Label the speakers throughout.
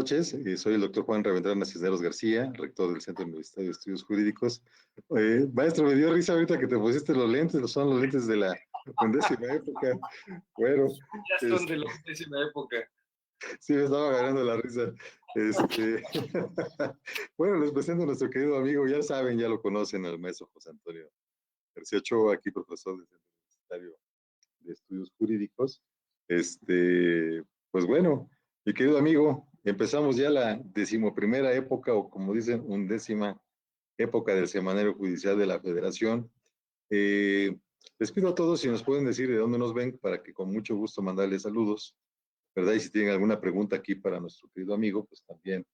Speaker 1: noches. Soy el doctor Juan Reventana Cisneros García, rector del Centro Universitario de Estudios Jurídicos. Maestro, me dio risa ahorita que te pusiste los lentes, son los lentes de la undécima época. Bueno,
Speaker 2: ya son de la undécima época.
Speaker 1: Sí, me estaba agarrando la risa. Bueno, les presento a nuestro querido amigo, ya saben, ya lo conocen, el maestro José Antonio García Ochoa, aquí profesor del Centro Universitario de Estudios Jurídicos. Pues bueno, mi querido amigo, empezamos ya la 11ª época, o como dicen, 11ª época del Semanario Judicial de la Federación. Les pido a todos si nos pueden decir de dónde nos ven para que con mucho gusto mandarles saludos, ¿verdad? Y si tienen alguna pregunta aquí para nuestro querido amigo, pues también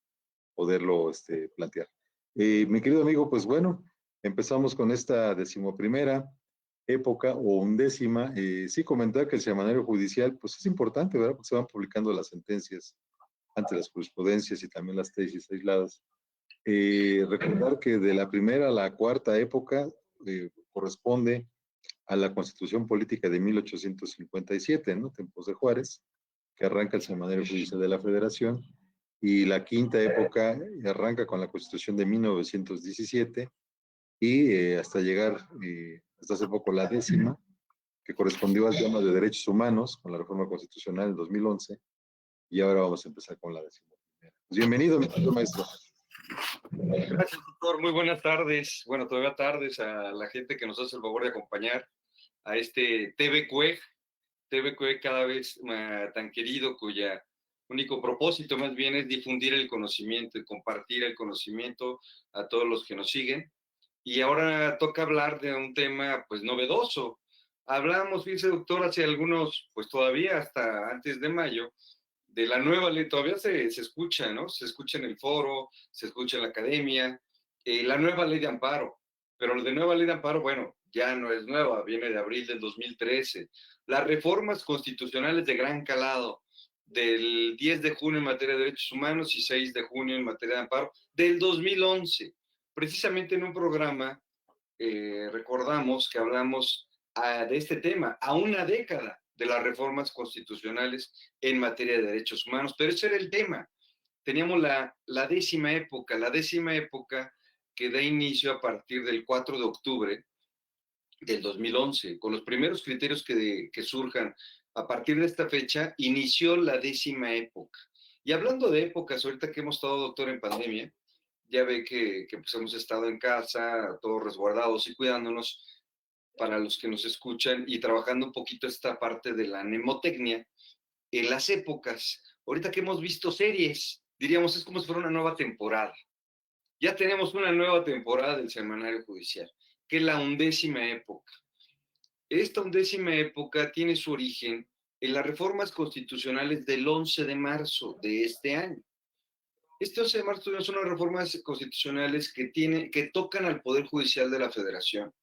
Speaker 1: poderlo plantear. Mi querido amigo, pues bueno, empezamos con esta 11ª época o 11ª. Sí, comentar que el semanario judicial, pues es importante, ¿verdad? Porque se van publicando las sentencias ante las jurisprudencias y también las tesis aisladas. Recordar que de la primera a la 4ª época corresponde a la Constitución Política de 1857, ¿no? Tiempos de Juárez, que arranca el Semanario Judicial de la Federación, y la 5ª época arranca con la Constitución de 1917 y hasta llegar, hasta hace poco, la 10ª, que correspondió al tema de derechos humanos con la reforma constitucional en 2011, y ahora vamos a empezar con la 11ª. Pues bienvenido, maestro.
Speaker 2: Gracias, doctor. Muy buenas tardes. Bueno, todavía tardes a la gente que nos hace el favor de acompañar a este TV CUEG cada vez tan querido, cuya único propósito más bien es difundir el conocimiento y compartir el conocimiento a todos los que nos siguen. Y ahora toca hablar de un tema pues novedoso. Hablamos, fíjese, doctor, hace algunos, pues todavía hasta antes de mayo, de la nueva ley. Todavía se escucha, ¿no? Se escucha en el foro, se escucha en la academia, la nueva ley de amparo. Pero la de nueva ley de amparo, bueno, ya no es nueva, viene de abril del 2013. Las reformas constitucionales de gran calado del 10 de junio en materia de derechos humanos y 6 de junio en materia de amparo del 2011. Precisamente en un programa recordamos que hablamos de este tema a una década de las reformas constitucionales en materia de derechos humanos, pero ese era el tema. Teníamos la 10ª época, la 10ª época que da inicio a partir del 4 de octubre del 2011, con los primeros criterios que surjan a partir de esta fecha, inició la 10ª época. Y hablando de épocas, ahorita que hemos estado, doctor, en pandemia, ya ve que pues hemos estado en casa, todos resguardados y cuidándonos, para los que nos escuchan, y trabajando un poquito esta parte de la mnemotecnia, en las épocas, ahorita que hemos visto series, diríamos, es como si fuera una nueva temporada. Ya tenemos una nueva temporada del Semanario Judicial, que es la 11ª época. Esta 11ª época tiene su origen en las reformas constitucionales del 11 de marzo de este año. Este 11 de marzo son unas reformas constitucionales que tocan al Poder Judicial de la Federación,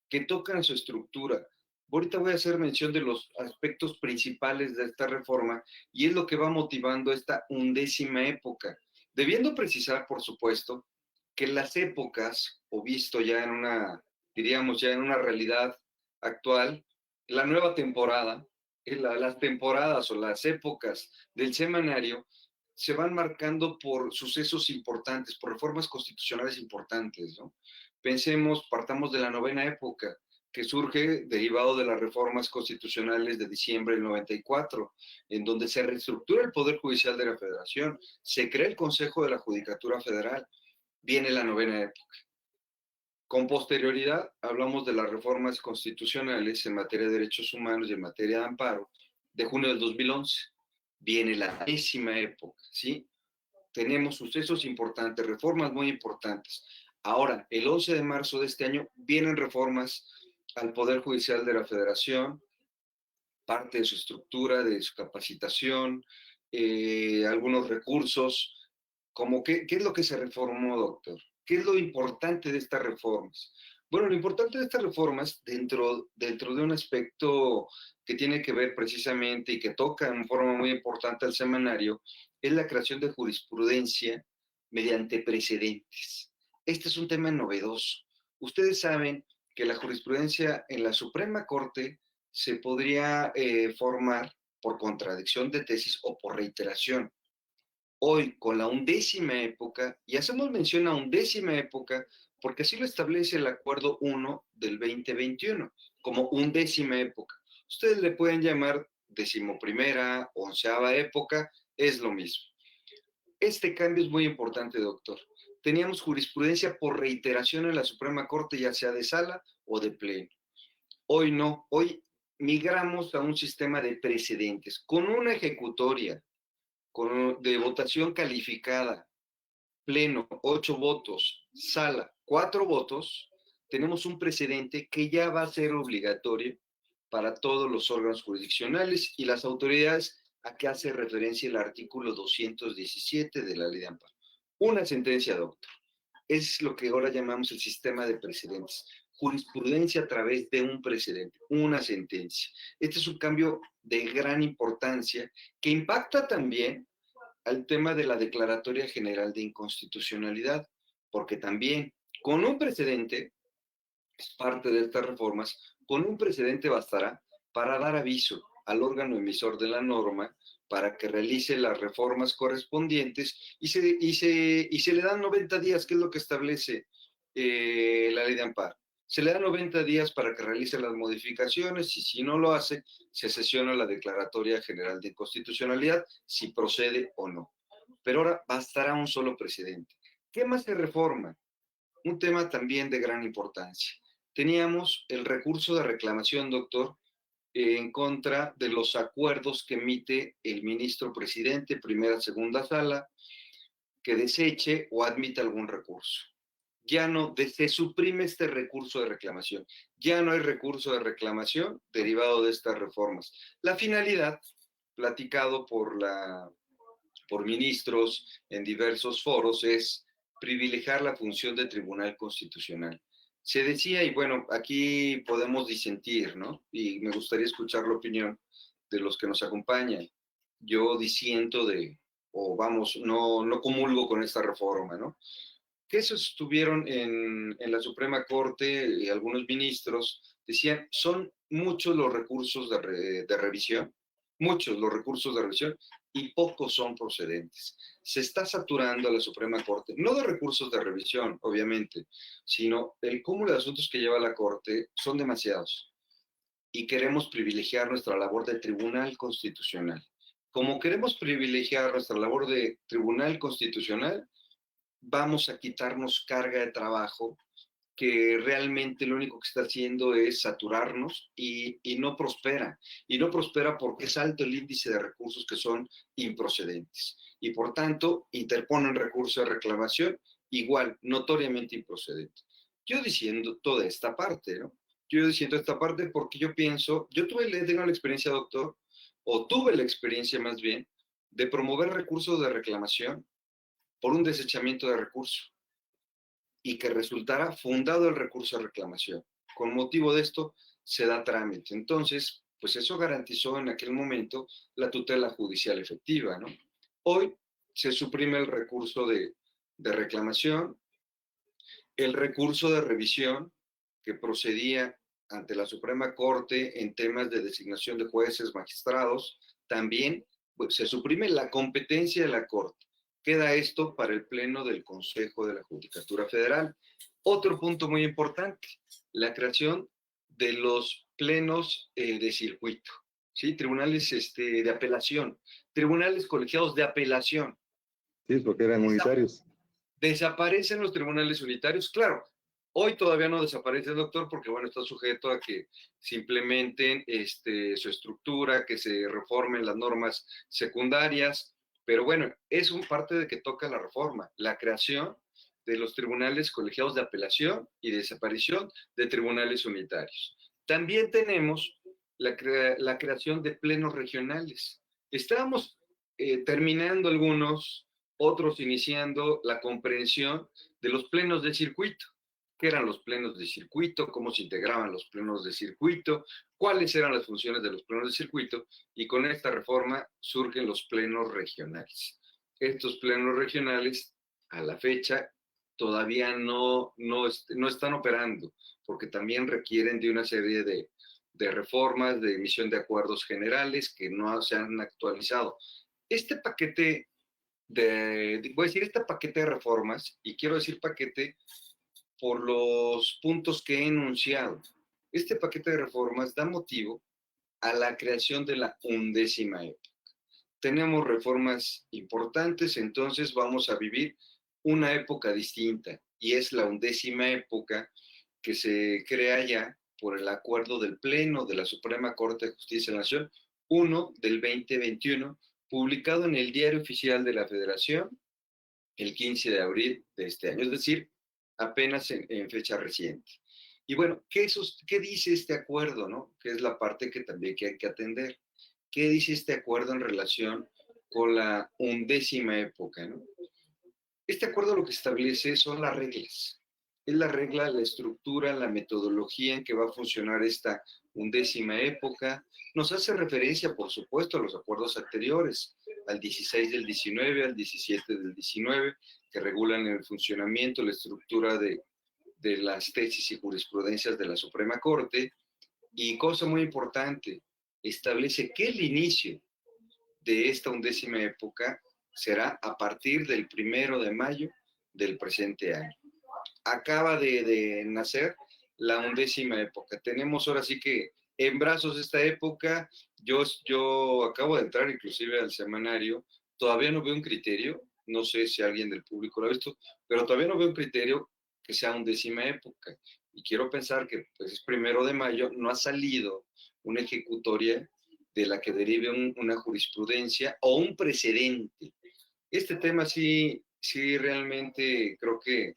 Speaker 2: que tocan su estructura. Ahorita voy a hacer mención de los aspectos principales de esta reforma y es lo que va motivando esta 11ª época. Debiendo precisar, por supuesto, que las épocas, o visto ya en una, diríamos ya en una realidad actual, la nueva temporada, las temporadas o las épocas del semanario se van marcando por sucesos importantes, por reformas constitucionales importantes, ¿no? Pensemos, partamos de la 9ª época, que surge derivado de las reformas constitucionales de diciembre del 94, en donde se reestructura el Poder Judicial de la Federación, se crea el Consejo de la Judicatura Federal, viene la 9ª época. Con posterioridad, hablamos de las reformas constitucionales en materia de derechos humanos y en materia de amparo, de junio del 2011. Viene la 10ª época, ¿sí? Tenemos sucesos importantes, reformas muy importantes. Ahora, el 11 de marzo de este año, vienen reformas al Poder Judicial de la Federación, parte de su estructura, de su capacitación, algunos recursos. ¿Qué es lo que se reformó, doctor? ¿Qué es lo importante de estas reformas? Bueno, lo importante de estas reformas, dentro de un aspecto que tiene que ver precisamente y que toca en forma muy importante al semanario, es la creación de jurisprudencia mediante precedentes. Este es un tema novedoso. Ustedes saben que la jurisprudencia en la Suprema Corte se podría formar por contradicción de tesis o por reiteración. hoy con la 11ª época, y hacemos mención a 11ª época porque así lo establece el Acuerdo 1 del 2021, como 11ª época. Ustedes le pueden llamar 11ª, 11ª época, es lo mismo. Este cambio es muy importante, doctor. Teníamos jurisprudencia por reiteración en la Suprema Corte, ya sea de sala o de pleno. Hoy no, hoy migramos a un sistema de precedentes, con una ejecutoria de votación calificada, pleno, 8 votos, sala, 4 votos, tenemos un precedente que ya va a ser obligatorio para todos los órganos jurisdiccionales y las autoridades a que hace referencia el artículo 217 de la Ley de Amparo. Una sentencia, doctor. Es lo que ahora llamamos el sistema de precedentes. Jurisprudencia a través de un precedente, una sentencia. Este es un cambio de gran importancia que impacta también al tema de la Declaratoria General de Inconstitucionalidad, porque también con un precedente, es parte de estas reformas, con un precedente bastará para dar aviso al órgano emisor de la norma para que realice las reformas correspondientes y se le dan 90 días, que es lo que establece la ley de amparo. Se le dan 90 días para que realice las modificaciones y si no lo hace, se sesiona la Declaratoria General de Inconstitucionalidad si procede o no. Pero ahora bastará un solo precedente. ¿Qué más se reforma? Un tema también de gran importancia. Teníamos el recurso de reclamación, doctor, en contra de los acuerdos que emite el ministro presidente, primera, segunda sala, que deseche o admita algún recurso. Ya no, se suprime este recurso de reclamación. Ya no hay recurso de reclamación derivado de estas reformas. La finalidad, platicado por ministros en diversos foros, es privilegiar la función de Tribunal Constitucional. Se decía, y bueno, aquí podemos disentir, ¿no? Y me gustaría escuchar la opinión de los que nos acompañan. Yo disiento o vamos, no comulgo con esta reforma, ¿no? Que sostuvieron en la Suprema Corte y algunos ministros decían, son muchos los recursos de revisión, muchos los recursos de revisión y pocos son procedentes. Se está saturando a la Suprema Corte, no de recursos de revisión, obviamente, sino el cúmulo de asuntos que lleva la Corte son demasiados y queremos privilegiar nuestra labor de Tribunal Constitucional. Como queremos privilegiar nuestra labor de Tribunal Constitucional, vamos a quitarnos carga de trabajo que realmente lo único que está haciendo es saturarnos y no prospera. Y no prospera porque es alto el índice de recursos que son improcedentes. Y por tanto, interponen recurso de reclamación igual, notoriamente improcedente. Yo diciendo toda esta parte, ¿no? Yo diciendo esta parte porque yo pienso, tengo la experiencia, doctor, o tuve la experiencia más bien, de promover recursos de reclamación por un desechamiento de recurso y que resultara fundado el recurso de reclamación. Con motivo de esto se da trámite. Entonces, pues eso garantizó en aquel momento la tutela judicial efectiva, ¿no? Hoy se suprime el recurso de reclamación, el recurso de revisión que procedía ante la Suprema Corte en temas de designación de jueces, magistrados, también pues, se suprime la competencia de la Corte. Queda esto para el Pleno del Consejo de la Judicatura Federal. Otro punto muy importante, la creación de los plenos de circuito, ¿sí? Tribunales de apelación, tribunales colegiados de apelación.
Speaker 1: Sí, porque eran unitarios.
Speaker 2: Desaparecen los tribunales unitarios, claro. Hoy todavía no desaparece, doctor, porque bueno, está sujeto a que se implementen su estructura, que se reformen las normas secundarias, pero bueno, es un parte de que toca la reforma, la creación de los tribunales colegiados de apelación y desaparición de tribunales unitarios. También tenemos la creación de plenos regionales. Estábamos terminando algunos, otros iniciando la comprensión de los plenos de circuito. ¿Qué eran los plenos de circuito? ¿Cómo se integraban los plenos de circuito? ¿Cuáles eran las funciones de los plenos de circuito? Y con esta reforma surgen los plenos regionales. Estos plenos regionales, a la fecha, todavía no están operando, porque también requieren de una serie de reformas, de emisión de acuerdos generales que no se han actualizado. Este paquete voy a decir este paquete de reformas, y quiero decir paquete por los puntos que he enunciado. Este paquete de reformas da motivo a la creación de la 11ª época. Tenemos reformas importantes, entonces vamos a vivir una época distinta, y es la 11ª época que se crea ya por el acuerdo del Pleno de la Suprema Corte de Justicia de la Nación 1 del 2021, publicado en el Diario Oficial de la Federación el 15 de abril de este año, es decir, apenas en fecha reciente. Y bueno, ¿qué dice este acuerdo, no? Que es la parte que también que hay que atender. ¿Qué dice este acuerdo en relación con la 11ª época, no? Este acuerdo lo que establece son las reglas. Es la regla, la estructura, la metodología en que va a funcionar esta 11ª época. Nos hace referencia, por supuesto, a los acuerdos anteriores, al 16 del 19, al 17 del 19, que regulan el funcionamiento, la estructura de las tesis y jurisprudencias de la Suprema Corte. Y cosa muy importante, establece que el inicio de esta 11ª época será a partir del 1 de mayo del presente año. Acaba de nacer la 11ª época. Tenemos ahora sí que en brazos esta época. Yo acabo de entrar inclusive al semanario. Todavía no veo un criterio. No sé si alguien del público lo ha visto, pero todavía no veo un criterio que sea 11ª época. Y quiero pensar que pues, es 1 de mayo, no ha salido una ejecutoria de la que derive una jurisprudencia o un precedente. Este tema sí realmente creo que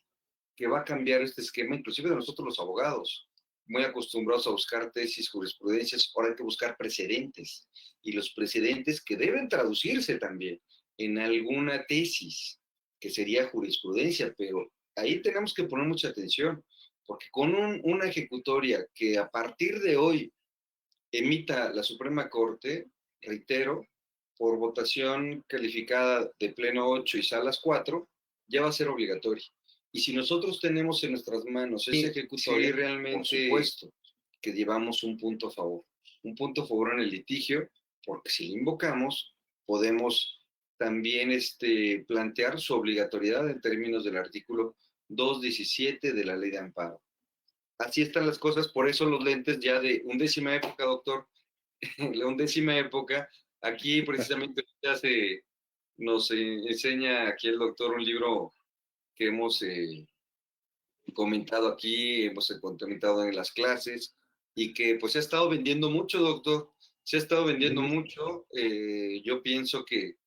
Speaker 2: va a cambiar este esquema, inclusive de nosotros los abogados, muy acostumbrados a buscar tesis, jurisprudencias. Ahora hay que buscar precedentes, y los precedentes que deben traducirse también en alguna tesis, que sería jurisprudencia, pero ahí tenemos que poner mucha atención, porque con una ejecutoria que a partir de hoy emita la Suprema Corte, reitero, por votación calificada de pleno 8 y salas 4, ya va a ser obligatoria. Y si nosotros tenemos en nuestras manos ese ejecutoria, realmente, por supuesto, que llevamos un punto a favor en el litigio, porque si lo invocamos, podemos también plantear su obligatoriedad en términos del artículo 217 de la Ley de Amparo. Así están las cosas, por eso los lentes ya de 11ª época, doctor, la 11ª época. Aquí precisamente ya nos enseña aquí el doctor un libro que hemos comentado aquí, hemos comentado en las clases, y que pues se ha estado vendiendo mucho, doctor. Se ha estado vendiendo mucho. Yo pienso que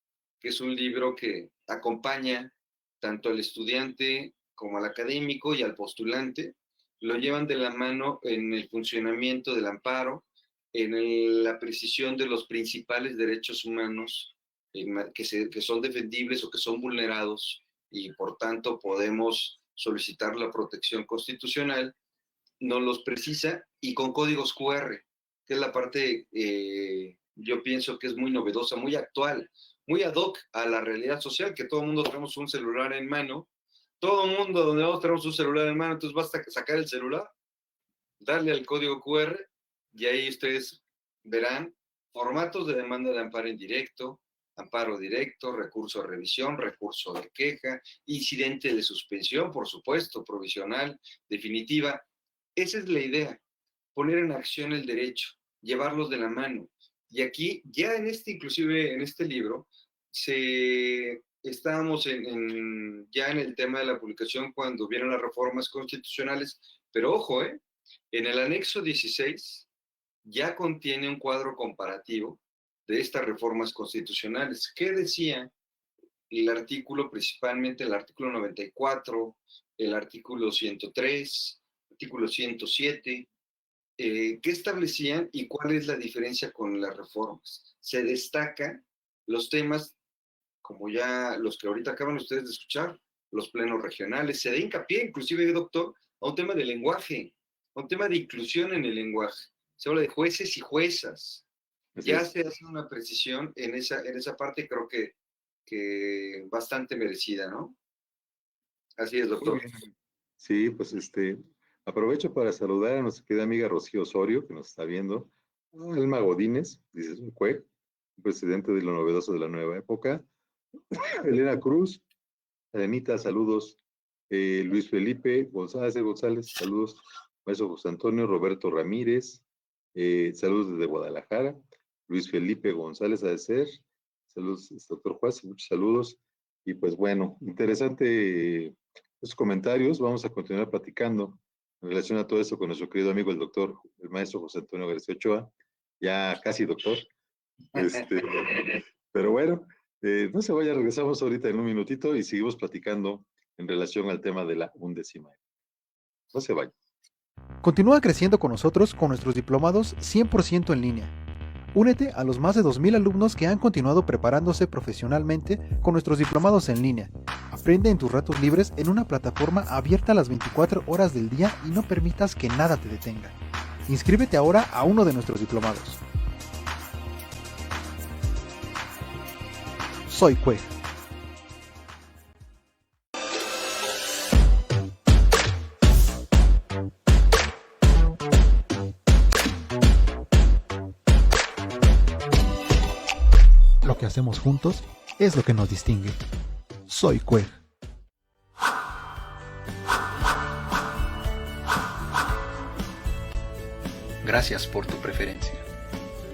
Speaker 2: es un libro que acompaña tanto al estudiante como al académico y al postulante. Lo llevan de la mano en el funcionamiento del amparo, en la precisión de los principales derechos humanos que son defendibles o que son vulnerados, y por tanto podemos solicitar la protección constitucional. Nos los precisa, y con códigos QR, que es la parte, yo pienso que es muy novedosa, muy actual, muy ad hoc a la realidad social, que todo el mundo tenemos un celular en mano. Todo el mundo donde vamos tenemos un celular en mano, entonces basta sacar el celular, darle al código QR, y ahí ustedes verán formatos de demanda de amparo indirecto, amparo directo, recurso de revisión, recurso de queja, incidente de suspensión, por supuesto, provisional, definitiva. Esa es la idea, poner en acción el derecho, llevarlos de la mano. Y aquí, ya inclusive en este libro, estábamos ya en el tema de la publicación cuando vieron las reformas constitucionales, pero ojo, en el anexo 16 ya contiene un cuadro comparativo de estas reformas constitucionales. ¿Qué decía el artículo, principalmente el artículo 94, el artículo 103, artículo 107? ¿Qué establecían y cuál es la diferencia con las reformas? Se destacan los temas, como ya los que ahorita acaban ustedes de escuchar, los plenos regionales. Se da hincapié, inclusive, doctor, a un tema de lenguaje, a un tema de inclusión en el lenguaje. Se habla de jueces y juezas. Ya se hace una precisión en esa parte, creo que bastante merecida, ¿no? Así es, doctor.
Speaker 1: Sí, pues aprovecho para saludar a nuestra querida amiga Rocío Osorio, que nos está viendo. Elma Godínez, dice, es un juez, presidente de lo novedoso de la nueva época. Elena Cruz, Elenita, saludos. Luis Felipe González, saludos. Maestro José Antonio Roberto Ramírez, saludos desde Guadalajara. Luis Felipe González, ha de ser. Saludos, doctor Juárez, muchos saludos. Y pues bueno, interesante los comentarios. Vamos a continuar platicando en relación a todo esto con nuestro querido amigo, el doctor, el maestro José Antonio García Ochoa, ya casi doctor. Este, pero bueno, no se vaya, regresamos ahorita en un minutito y seguimos platicando en relación al tema de la undécima. No se vaya.
Speaker 3: Continúa creciendo con nosotros con nuestros diplomados 100% en línea. Únete a los más de 2,000 alumnos que han continuado preparándose profesionalmente con nuestros diplomados en línea. Aprende en tus ratos libres en una plataforma abierta las 24 horas del día y no permitas que nada te detenga. Inscríbete ahora a uno de nuestros diplomados. Soy Cuej. Lo que hacemos juntos es lo que nos distingue. Soy Cuej. Gracias por tu preferencia.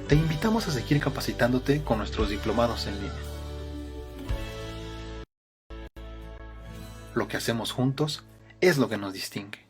Speaker 3: Te invitamos a seguir capacitándote con nuestros diplomados en línea. Lo que hacemos juntos es lo que nos distingue.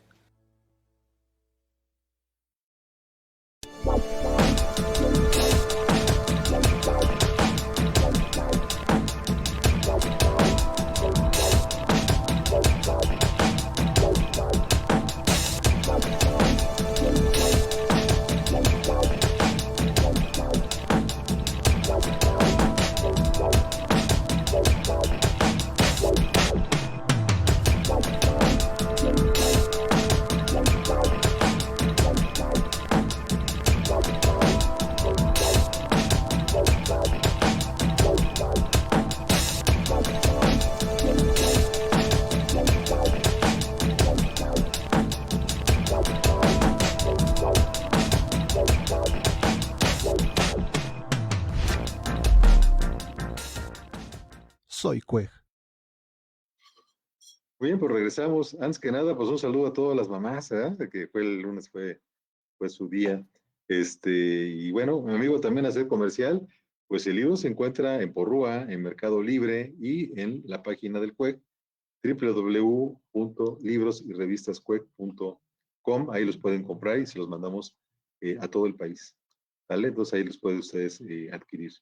Speaker 3: Soy Cuej.
Speaker 1: Muy bien, pues regresamos. Antes que nada, pues un saludo a todas las mamás, ¿eh? Que fue el lunes, fue su día. Y bueno, mi amigo, también hacer comercial, pues el libro se encuentra en Porrúa, en Mercado Libre y en la página del CUEC, www.librosyrevistascuec.com. Ahí los pueden comprar y se los mandamos a todo el país. ¿Vale? Entonces ahí los pueden ustedes adquirir.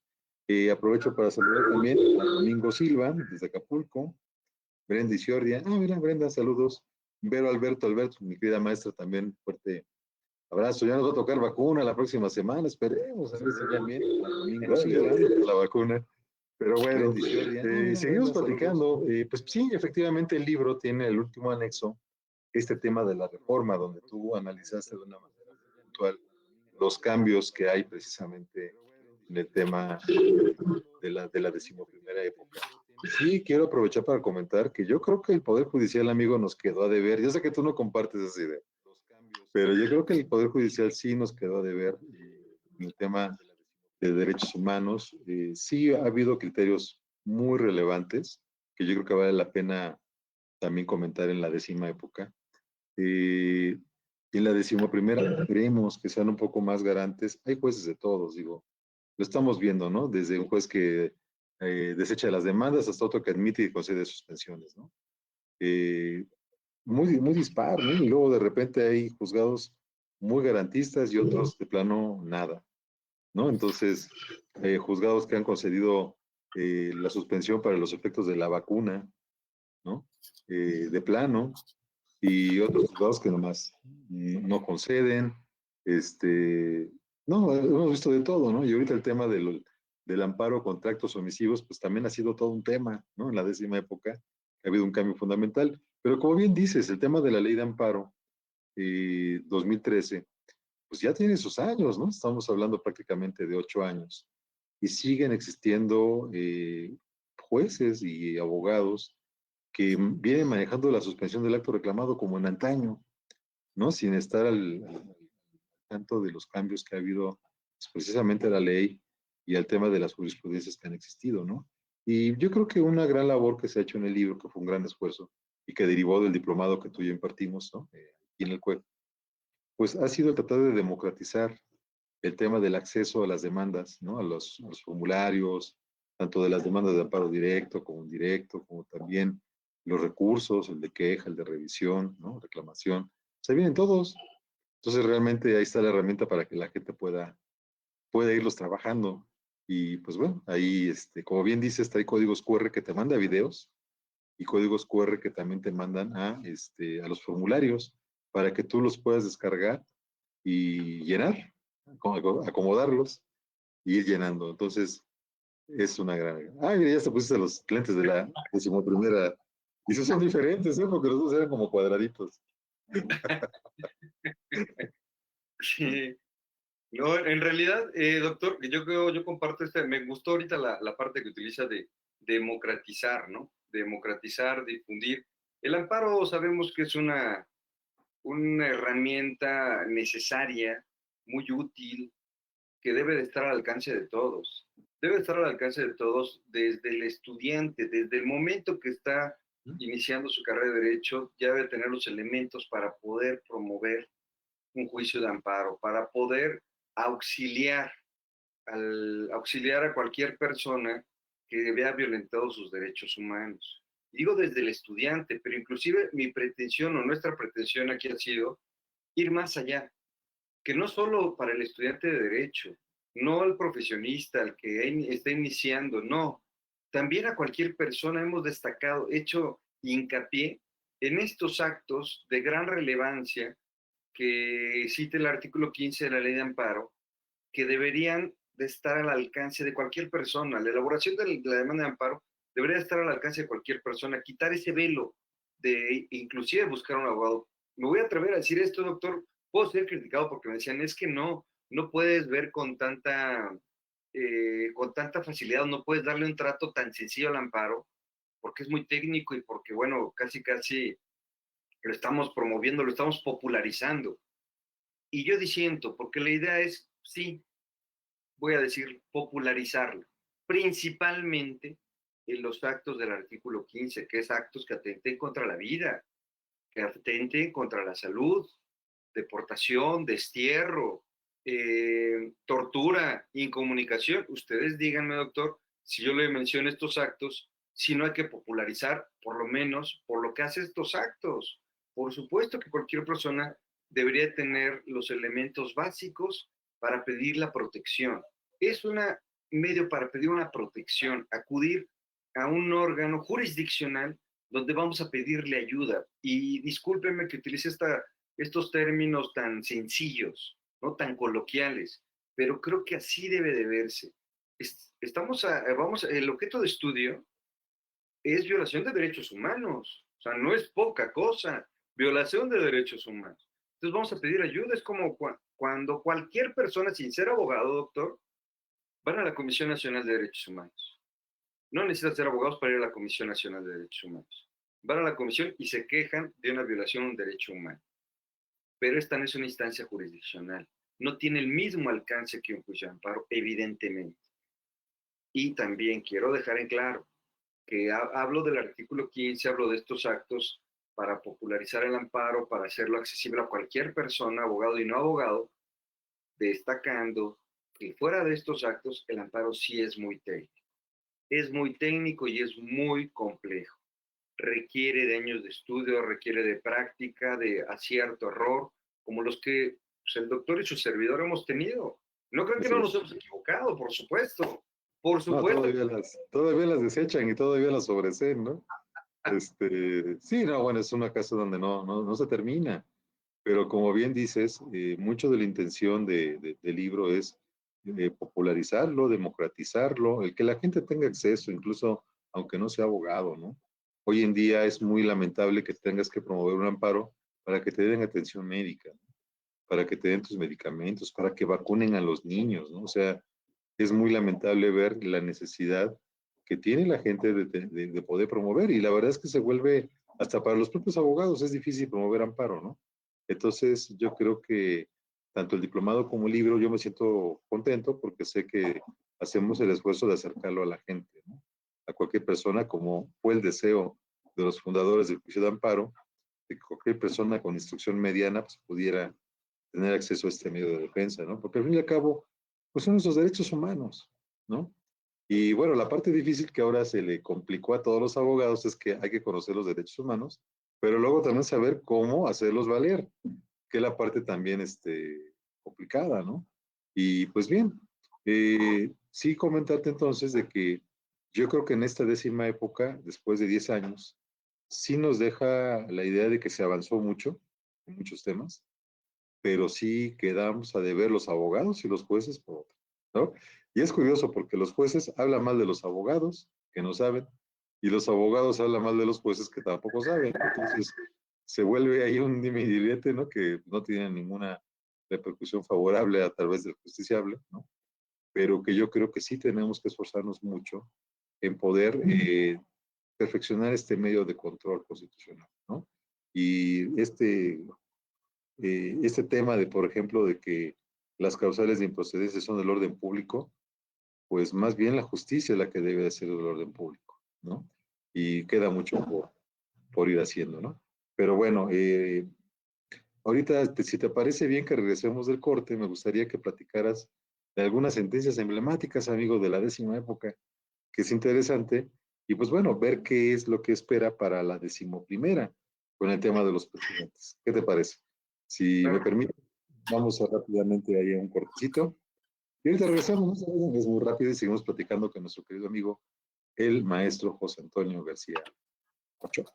Speaker 1: Aprovecho para saludar también a Domingo Silva, desde Acapulco, Brenda Isiordia. Ah, mira, Brenda, saludos. Vero Alberto, mi querida maestra, también fuerte abrazo. Ya nos va a tocar vacuna la próxima semana, esperemos, a ver si ya viene domingo sí, la vacuna. Pero bueno, seguimos platicando. Pues sí, efectivamente el libro tiene el último anexo, este tema de la reforma, donde tú analizaste de una manera puntual los cambios que hay precisamente en el tema de la decimoprimera época. Sí, quiero aprovechar para comentar que yo creo que el Poder Judicial, amigo, nos quedó a deber. Yo sé que tú no compartes esa idea, pero yo creo que el Poder Judicial sí nos quedó a deber en el tema de derechos humanos. Sí ha habido criterios muy relevantes que yo creo que vale la pena también comentar en la décima época. En la decimoprimera queremos que sean un poco más garantes. Hay jueces de todos, digo, lo estamos viendo, ¿no? Desde un juez que desecha las demandas hasta otro que admite y concede suspensiones, ¿no? Muy dispar, ¿no? Y luego de repente hay juzgados muy garantistas y otros de plano nada, ¿no? Entonces, juzgados que han concedido la suspensión para los efectos de la vacuna, ¿no? De plano, y otros juzgados que nomás no conceden, no, hemos visto de todo, ¿no? Y ahorita el tema del amparo contra actos omisivos, pues también ha sido todo un tema, ¿no? En la décima época ha habido un cambio fundamental, pero como bien dices, el tema de la ley de amparo 2013, pues ya tiene sus años, ¿no? Estamos hablando prácticamente de 8 años y siguen existiendo jueces y abogados que vienen manejando la suspensión del acto reclamado como en antaño, ¿no? Sin estar al tanto de los cambios que ha habido pues, precisamente a la ley y al tema de las jurisprudencias que han existido, ¿no? Y yo creo que una gran labor que se ha hecho en el libro, que fue un gran esfuerzo y que derivó del diplomado que tú y yo impartimos, ¿no? Aquí en el CUEF, pues ha sido el tratar de democratizar el tema del acceso a las demandas, ¿no? A los formularios, tanto de las demandas de amparo directo como indirecto, como también los recursos, el de queja, el de revisión, ¿no? Reclamación. Se vienen todos. Entonces realmente ahí está la herramienta para que la gente pueda irlos trabajando. Y pues bueno, ahí, como bien dices, hay códigos QR que te manda videos y códigos QR que también te mandan a los formularios para que tú los puedas descargar y llenar, acomodarlos y ir llenando. Entonces, es una gran... Ah, mira, ya te pusiste los lentes de la 11ª. Y esos son diferentes, ¿eh? Porque los dos eran como cuadraditos.
Speaker 2: Sí. No, en realidad, doctor, yo comparto me gustó ahorita la parte que utiliza de democratizar, ¿no? Democratizar, difundir. El amparo sabemos que es una herramienta necesaria, muy útil, que debe de estar al alcance de todos. Debe de estar al alcance de todos desde el estudiante, desde el momento que está iniciando su carrera de derecho, ya debe tener los elementos para poder promover un juicio de amparo, para poder auxiliar, auxiliar a cualquier persona que vea violentados sus derechos humanos. Digo desde el estudiante, pero inclusive mi pretensión o nuestra pretensión aquí ha sido ir más allá, que no solo para el estudiante de derecho, no al profesionista, al que está iniciando, no, también a cualquier persona hemos destacado, hecho hincapié en estos actos de gran relevancia que cita el artículo 15 de la Ley de Amparo, que deberían de estar al alcance de cualquier persona. La elaboración de la demanda de amparo debería estar al alcance de cualquier persona, quitar ese velo de inclusive buscar un abogado. Me voy a atrever a decir esto, doctor, puedo ser criticado porque me decían, es que no puedes ver con tanta facilidad, no puedes darle un trato tan sencillo al amparo, porque es muy técnico y porque, bueno, casi lo estamos promoviendo, lo estamos popularizando. Y yo disiento, porque la idea es, sí, voy a decir, popularizarlo, principalmente en los actos del artículo 15, que es actos que atenten contra la vida, que atenten contra la salud, deportación, destierro, tortura, incomunicación. Ustedes díganme, doctor, si yo le menciono estos actos, si no hay que popularizar, por lo menos, por lo que hace estos actos. Por supuesto que cualquier persona debería tener los elementos básicos para pedir la protección. Es un medio para pedir una protección, acudir a un órgano jurisdiccional donde vamos a pedirle ayuda. Y discúlpeme que utilice estos términos tan sencillos, no tan coloquiales, pero creo que así debe de verse. El objeto de estudio es violación de derechos humanos, o sea, no es poca cosa, violación de derechos humanos. Entonces vamos a pedir ayuda, es como cuando cualquier persona sin ser abogado, doctor, van a la Comisión Nacional de Derechos Humanos. No necesitan ser abogados para ir a la Comisión Nacional de Derechos Humanos. Van a la comisión y se quejan de una violación a un derecho humano. Pero esta no es una instancia jurisdiccional. No tiene el mismo alcance que un juicio de amparo, evidentemente. Y también quiero dejar en claro que hablo del artículo 15, hablo de estos actos para popularizar el amparo, para hacerlo accesible a cualquier persona, abogado y no abogado, destacando que fuera de estos actos el amparo sí es muy técnico. Es muy técnico y es muy complejo. Requiere de años de estudio, requiere de práctica, de acierto, error, como los que pues, el doctor y su servidor hemos tenido. No creo que
Speaker 1: Así
Speaker 2: no nos
Speaker 1: es.
Speaker 2: hemos equivocado, por supuesto. Por
Speaker 1: No,
Speaker 2: supuesto.
Speaker 1: todavía las desechan y todavía las sobreseen, ¿no? Sí, no, bueno, es una casa donde no se termina. Pero como bien dices, mucho de la intención del libro es popularizarlo, democratizarlo, el que la gente tenga acceso, incluso aunque no sea abogado, ¿no? Hoy en día es muy lamentable que tengas que promover un amparo para que te den atención médica, ¿no? Para que te den tus medicamentos, para que vacunen a los niños, ¿no? O sea, es muy lamentable ver la necesidad que tiene la gente de poder promover y la verdad es que se vuelve, hasta para los propios abogados es difícil promover amparo, ¿no? Entonces yo creo que tanto el diplomado como el libro yo me siento contento porque sé que hacemos el esfuerzo de acercarlo a la gente, ¿no? a cualquier persona, como fue el deseo de los fundadores del juicio de amparo, de que cualquier persona con instrucción mediana pues, pudiera tener acceso a este medio de defensa, ¿no? Porque al fin y al cabo, pues son nuestros derechos humanos, ¿no? Y bueno, la parte difícil que ahora se le complicó a todos los abogados es que hay que conocer los derechos humanos, pero luego también saber cómo hacerlos valer, que es la parte también complicada, ¿no? Y pues bien, sí comentarte entonces de que yo creo que en esta 10ª época, después de 10 años, sí nos deja la idea de que se avanzó mucho en muchos temas, pero sí quedamos a deber los abogados y los jueces por otro, ¿no? Y es curioso porque los jueces hablan mal de los abogados que no saben y los abogados hablan mal de los jueces que tampoco saben. Entonces se vuelve ahí un dime y direte, ¿no? Que no tiene ninguna repercusión favorable a través del justiciable, ¿no? Pero que yo creo que sí tenemos que esforzarnos mucho en poder perfeccionar este medio de control constitucional, ¿no? Y este tema de, por ejemplo, de que las causales de improcedencia son del orden público, pues más bien la justicia es la que debe de ser del orden público, ¿no? Y queda mucho por ir haciendo, ¿no? Pero bueno, ahorita, si te parece bien que regresemos del corte, me gustaría que platicaras de algunas sentencias emblemáticas, amigo, de la 10ª época, que es interesante, y pues bueno, ver qué es lo que espera para la 11ª con el tema de los presidentes. ¿Qué te parece? Si me permite, vamos a rápidamente ahí a un cortecito. Y ahorita regresamos, no se vayan, es muy rápido y seguimos platicando con nuestro querido amigo, el maestro José Antonio García Ochoa.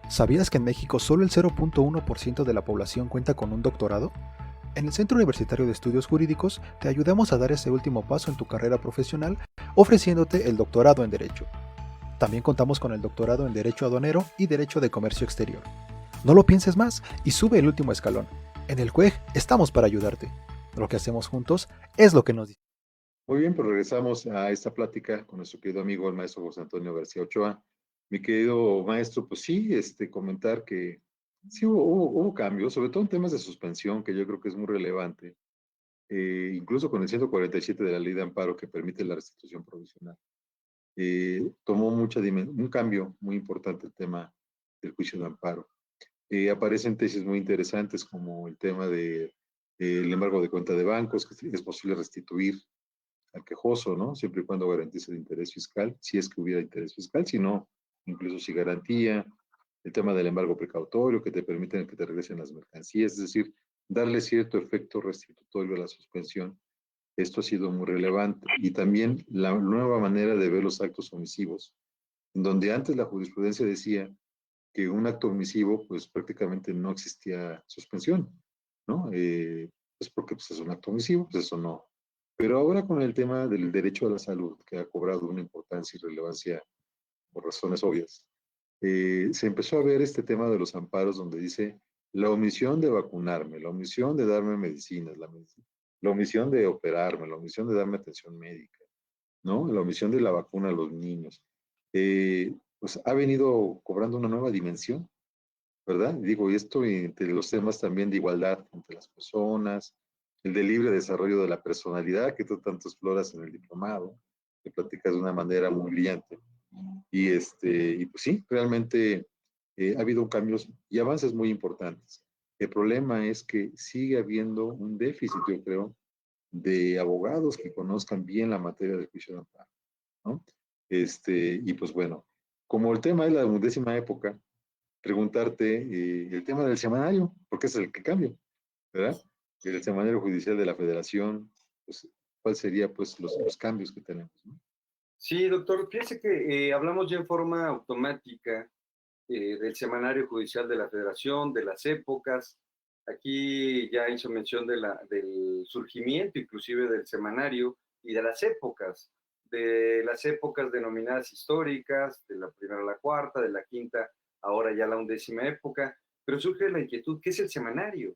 Speaker 3: ¿Sabías que en México solo el 0.1% de la población cuenta con un doctorado? En el Centro Universitario de Estudios Jurídicos te ayudamos a dar ese último paso en tu carrera profesional ofreciéndote el doctorado en Derecho. También contamos con el doctorado en Derecho Aduanero y Derecho de Comercio Exterior. No lo pienses más y sube el último escalón. En el CUEG estamos para ayudarte. Lo que hacemos juntos es lo que nos dice.
Speaker 1: Muy bien, pues regresamos a esta plática con nuestro querido amigo, el maestro José Antonio García Ochoa. Mi querido maestro, pues sí, comentar que sí hubo cambios, sobre todo en temas de suspensión, que yo creo que es muy relevante, incluso con el 147 de la Ley de Amparo que permite la restitución provisional. Tomó un cambio muy importante el tema del juicio de amparo. Aparecen tesis muy interesantes como el tema de el embargo de cuenta de bancos, que es posible restituir al quejoso, ¿no? Siempre y cuando garantice el interés fiscal, si es que hubiera interés fiscal, si no, incluso si garantía, el tema del embargo precautorio, que te permiten que te regresen las mercancías, es decir, darle cierto efecto restitutorio a la suspensión. Esto ha sido muy relevante. Y también la nueva manera de ver los actos omisivos, en donde antes la jurisprudencia decía que un acto omisivo, pues prácticamente no existía suspensión, ¿no? Pues porque pues, es un acto omisivo, pues eso no. Pero ahora con el tema del derecho a la salud, que ha cobrado una importancia y relevancia por razones obvias, se empezó a ver este tema de los amparos donde dice la omisión de vacunarme, la omisión de darme medicinas, la omisión de operarme, la omisión de darme atención médica, ¿no? La omisión de la vacuna a los niños. Pues ha venido cobrando una nueva dimensión, ¿verdad? Digo, y esto entre los temas también de igualdad entre las personas, el de libre desarrollo de la personalidad que tú tanto exploras en el diplomado, que platicas de una manera muy brillante. Y pues sí, realmente ha habido cambios y avances muy importantes. El problema es que sigue habiendo un déficit, yo creo, de abogados que conozcan bien la materia del juicio de amparo, ¿no? Y pues bueno, como el tema es la 11ª época, preguntarte el tema del semanario, porque es el que cambia. ¿verdad? El semanario judicial de la Federación, pues, ¿cuál sería pues los cambios que tenemos, ¿no?
Speaker 2: Sí, doctor, fíjese que hablamos ya en forma automática del semanario judicial de la Federación, de las épocas. Aquí ya hizo mención del surgimiento inclusive del semanario y de las épocas denominadas históricas, de la primera a la cuarta, de la quinta, ahora ya la 11ª época, pero surge la inquietud, ¿qué es el semanario?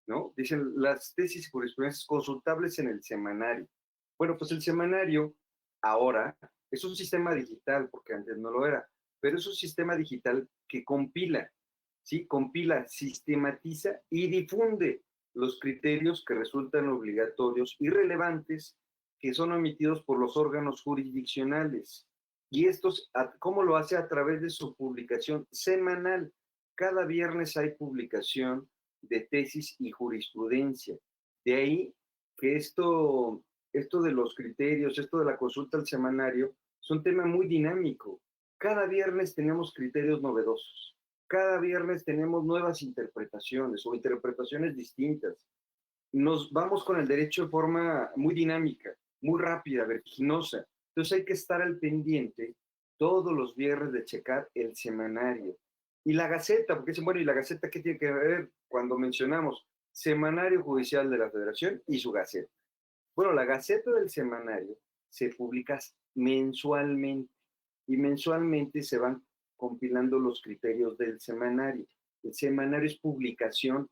Speaker 2: ¿No? Dicen las tesis y jurisprudencias consultables en el semanario. Bueno, pues el semanario ahora es un sistema digital, porque antes no lo era, pero es un sistema digital que compila, ¿sí? Compila, sistematiza y difunde los criterios que resultan obligatorios y relevantes que son emitidos por los órganos jurisdiccionales. Y estos, ¿cómo lo hace? A través de su publicación semanal. Cada viernes hay publicación de tesis y jurisprudencia. De ahí que esto de los criterios, esto de la consulta al semanario, es un tema muy dinámico. Cada viernes tenemos criterios novedosos. Cada viernes tenemos nuevas interpretaciones o interpretaciones distintas. Nos vamos con el derecho de forma muy dinámica, muy rápida, vertiginosa. Entonces hay que estar al pendiente todos los viernes de checar el semanario. Y la Gaceta, porque dicen, bueno, ¿y la Gaceta qué tiene que ver cuando mencionamos Semanario Judicial de la Federación y su Gaceta? Bueno, la Gaceta del semanario se publica mensualmente y mensualmente se van compilando los criterios del semanario. El semanario es publicación,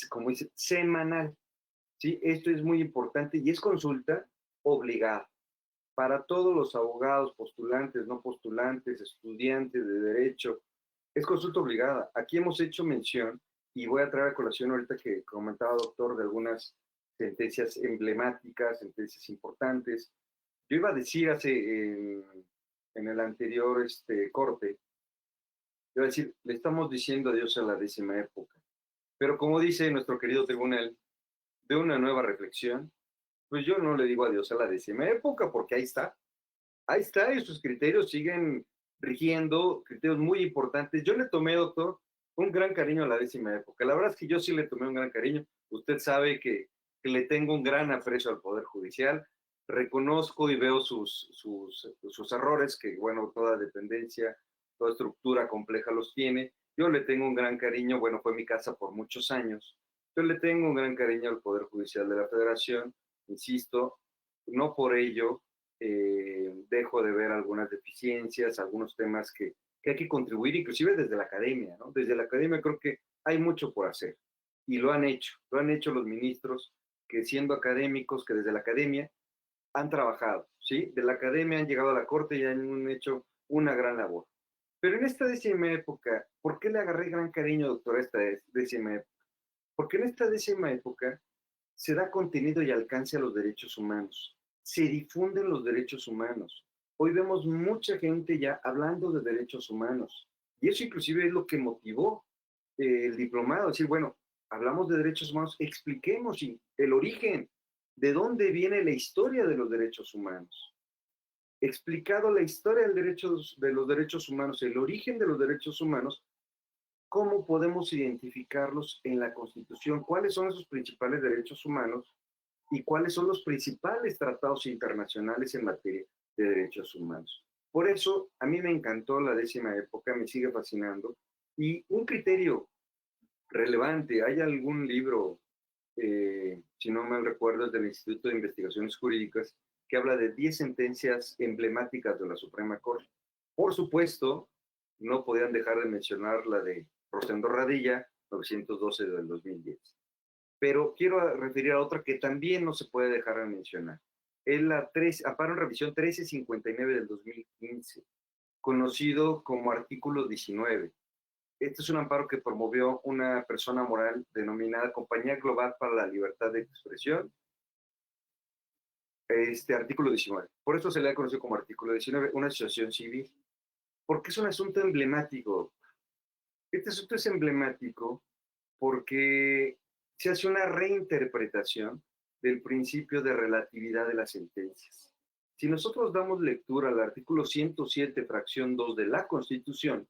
Speaker 2: como dice, semanal. ¿Sí? Esto es muy importante y es consulta obligada para todos los abogados, postulantes, no postulantes, estudiantes de derecho. Es consulta obligada. Aquí hemos hecho mención, y voy a traer a colación ahorita que comentaba, doctor, de algunas sentencias emblemáticas, sentencias importantes. Yo iba a decir en el anterior corte, iba a decir, le estamos diciendo adiós a la 10ª época. Pero como dice nuestro querido tribunal, de una nueva reflexión, pues yo no le digo adiós a la 10ª época, porque ahí está, y sus criterios siguen rigiendo, criterios muy importantes. Yo le tomé, doctor, un gran cariño a la 10ª época. La verdad es que yo sí le tomé un gran cariño. Usted sabe que le tengo un gran aprecio al Poder Judicial. Reconozco y veo sus errores, que bueno, toda dependencia, toda estructura compleja los tiene. Yo le tengo un gran cariño, bueno, fue mi casa por muchos años. Yo le tengo un gran cariño al Poder Judicial de la Federación, insisto, no por ello dejo de ver algunas deficiencias, algunos temas que hay que contribuir, inclusive desde la academia, ¿no? Desde la academia creo que hay mucho por hacer y lo han hecho los ministros que siendo académicos, que desde la academia han trabajado, ¿sí? De la academia han llegado a la corte y han hecho una gran labor. Pero en esta 10ª época, ¿por qué le agarré gran cariño, doctor, a esta 10ª época? Porque en esta 10ª época se da contenido y alcance a los derechos humanos, se difunden los derechos humanos. Hoy vemos mucha gente ya hablando de derechos humanos y eso inclusive es lo que motivó el diplomado, decir, bueno, hablamos de derechos humanos, expliquemos el origen, de dónde viene la historia de los derechos humanos. Explicado la historia de los derechos humanos, el origen de los derechos humanos, ¿cómo podemos identificarlos en la Constitución? ¿Cuáles son esos principales derechos humanos y cuáles son los principales tratados internacionales en materia de derechos humanos? Por eso, a mí me encantó la 10ª época, me sigue fascinando. Y un criterio relevante, ¿hay algún libro, si no mal recuerdo, es del Instituto de Investigaciones Jurídicas, que habla de 10 sentencias emblemáticas de la Suprema Corte? Por supuesto, no podían dejar de mencionar la de Rosendo Radilla, 912 del 2010. Pero quiero referir a otra que también no se puede dejar de mencionar. Es la Amparo en Revisión 1359 del 2015, conocido como artículo 19. Este es un amparo que promovió una persona moral denominada Compañía Global para la Libertad de Expresión, este artículo 19. Por eso se le ha conocido como artículo 19, una asociación civil, porque es un asunto emblemático. Este asunto es emblemático porque se hace una reinterpretación del principio de relatividad de las sentencias. Si nosotros damos lectura al artículo 107, fracción 2 de la Constitución,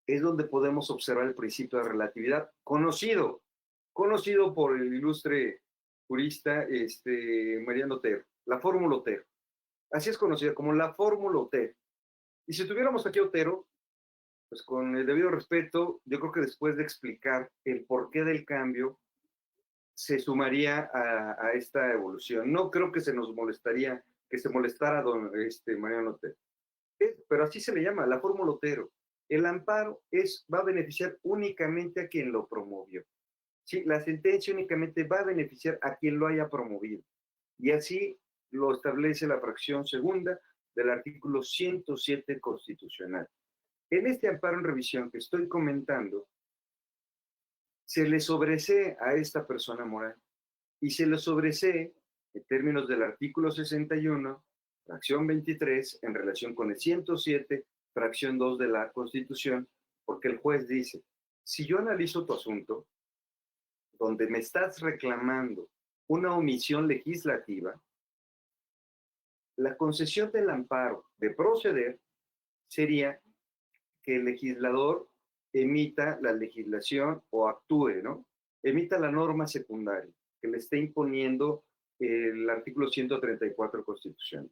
Speaker 2: es donde podemos observar el principio de relatividad, conocido conocido por el ilustre jurista Mariano Otero, la fórmula Otero. Así es conocida como la fórmula Otero. Y si tuviéramos aquí a Otero, pues con el debido respeto, yo creo que después de explicar el porqué del cambio, se sumaría a esta evolución. No creo que se nos molestaría, que se molestara Mariano Otero. Pero así se le llama, la fórmula Otero. El amparo va a beneficiar únicamente a quien lo promovió. Sí, la sentencia únicamente va a beneficiar a quien lo haya promovido. Y así lo establece la fracción segunda del artículo 107 constitucional. En este amparo en revisión que estoy comentando, se le sobresee a esta persona moral y se le sobresee en términos del artículo 61, fracción 23, en relación con el 107, fracción 2 de la Constitución, porque el juez dice, si yo analizo tu asunto, donde me estás reclamando una omisión legislativa, la concesión del amparo de proceder sería que el legislador emita la legislación o actúe, ¿no? Emita la norma secundaria que le esté imponiendo el artículo 134 constitucional.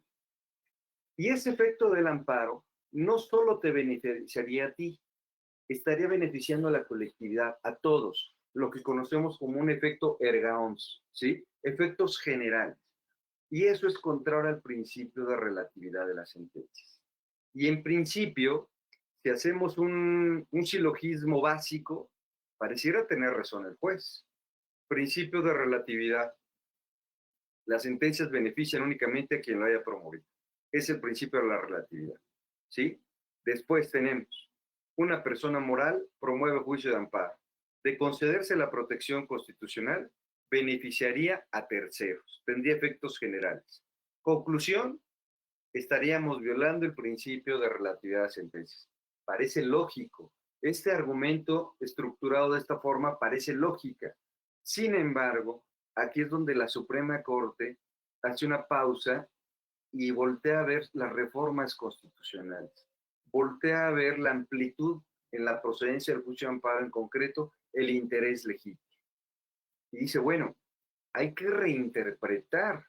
Speaker 2: Y ese efecto del amparo no solo te beneficiaría a ti, estaría beneficiando a la colectividad, a todos, lo que conocemos como un efecto erga omnes, ¿sí? Efectos generales. Y eso es contrario al principio de relatividad de las sentencias. Y en principio, si hacemos un silogismo básico, pareciera tener razón el juez. Principio de relatividad. Las sentencias benefician únicamente a quien lo haya promovido. Es el principio de la relatividad, ¿sí? Después tenemos, una persona moral promueve juicio de amparo. De concederse la protección constitucional, beneficiaría a terceros, tendría efectos generales. Conclusión, estaríamos violando el principio de relatividad de las sentencias. Parece lógico. Este argumento estructurado de esta forma parece lógica. Sin embargo, aquí es donde la Suprema Corte hace una pausa y voltea a ver las reformas constitucionales. Voltea a ver la amplitud en la procedencia del juicio de amparo, en concreto, el interés legítimo. Y dice, bueno, hay que reinterpretar,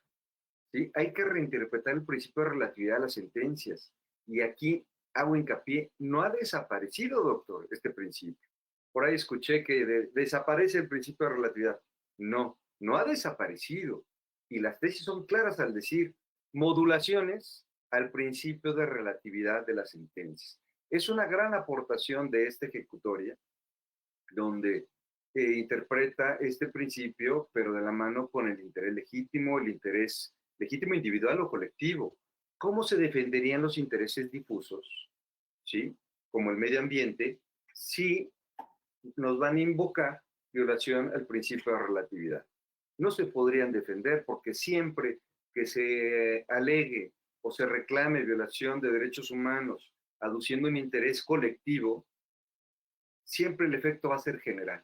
Speaker 2: ¿sí? Hay que reinterpretar el principio de relatividad de las sentencias. Y aquí hago hincapié, no ha desaparecido, doctor, este principio. Por ahí escuché que desaparece el principio de relatividad. No, no ha desaparecido. Y las tesis son claras al decir modulaciones al principio de relatividad de las sentencias. Es una gran aportación de esta ejecutoria, donde interpreta este principio, pero de la mano con el interés legítimo individual o colectivo. ¿Cómo se defenderían los intereses difusos, ¿sí? Como el medio ambiente, si nos van a invocar violación al principio de relatividad? No se podrían defender porque siempre que se alegue o se reclame violación de derechos humanos aduciendo un interés colectivo, siempre el efecto va a ser general.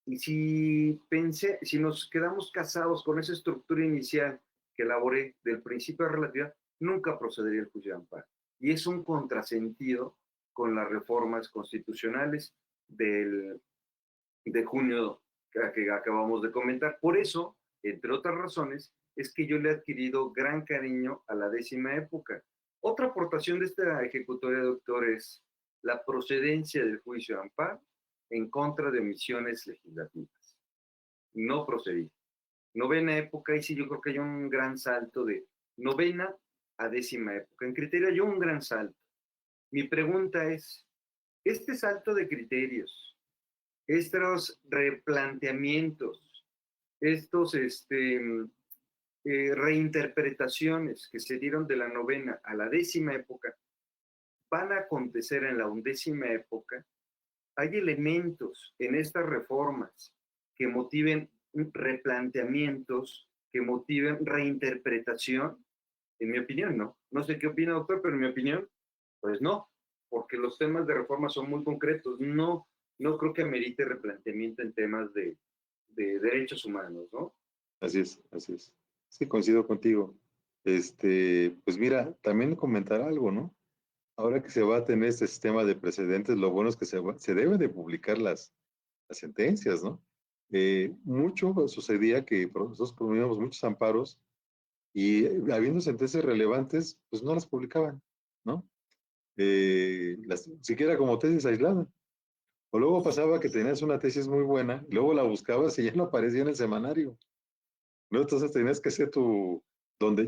Speaker 2: Y si nos quedamos casados con esa estructura inicial que elaboré del principio de relatividad, nunca procedería el juicio de amparo. Y es un contrasentido con las reformas constitucionales de junio que acabamos de comentar. Por eso, entre otras razones, es que yo le he adquirido gran cariño a la 10ª época. Otra aportación de esta ejecutoria, doctor, es la procedencia del juicio de amparo en contra de omisiones legislativas. No procedí. 9ª época, y sí yo creo que hay un gran salto de 9ª a 10ª época. En criterio hay un gran salto. Mi pregunta es, este salto de criterios, estos replanteamientos, estos reinterpretaciones que se dieron de la 9ª a la 10ª época, van a acontecer en la 11ª época. ¿Hay elementos en estas reformas que motiven replanteamientos, que motiven reinterpretación? En mi opinión, no. No sé qué opina, doctor, pero en mi opinión, pues no, porque los temas de reforma son muy concretos. No creo que amerite replanteamiento en temas de derechos humanos, ¿no?
Speaker 1: Así es, así es. Sí, coincido contigo. Pues mira, también comentar algo, ¿no? Ahora que se va a tener este sistema de precedentes, lo bueno es que se deben de publicar las las sentencias, ¿no? Mucho sucedía que nosotros promovíamos muchos amparos y habiendo sentencias relevantes, pues no las publicaban, ¿no? Siquiera como tesis aislada. O luego pasaba que tenías una tesis muy buena, luego la buscabas y ya no aparecía en el semanario, ¿no? Entonces tenías que hacer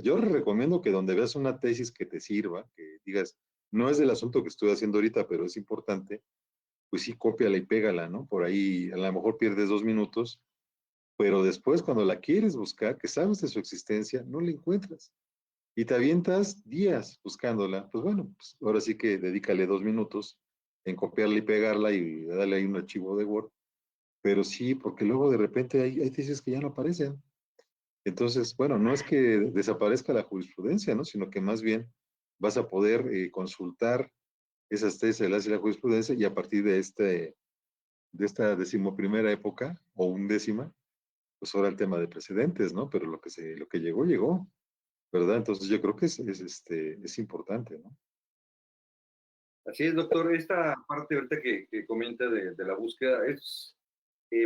Speaker 1: yo recomiendo que donde veas una tesis que te sirva, que digas, no es del asunto que estoy haciendo ahorita, pero es importante, pues sí, cópiala y pégala, ¿no? Por ahí a lo mejor pierdes 2 minutos, pero después cuando la quieres buscar, que sabes de su existencia, no la encuentras. Y te avientas días buscándola. Pues bueno, pues ahora sí que dedícale 2 minutos en copiarla y pegarla y darle ahí un archivo de Word. Pero sí, porque luego de repente hay tesis que ya no aparecen. Entonces, bueno, no es que desaparezca la jurisprudencia, ¿no? Sino que más bien vas a poder consultar esas tesis de la jurisprudencia y a partir de esta 11ª época o 11ª, pues ahora el tema de precedentes, ¿no? Pero lo que llegó, llegó, ¿verdad? Entonces yo creo que es importante, ¿no?
Speaker 2: Así es, doctor. Esta parte ahorita que comenta de la búsqueda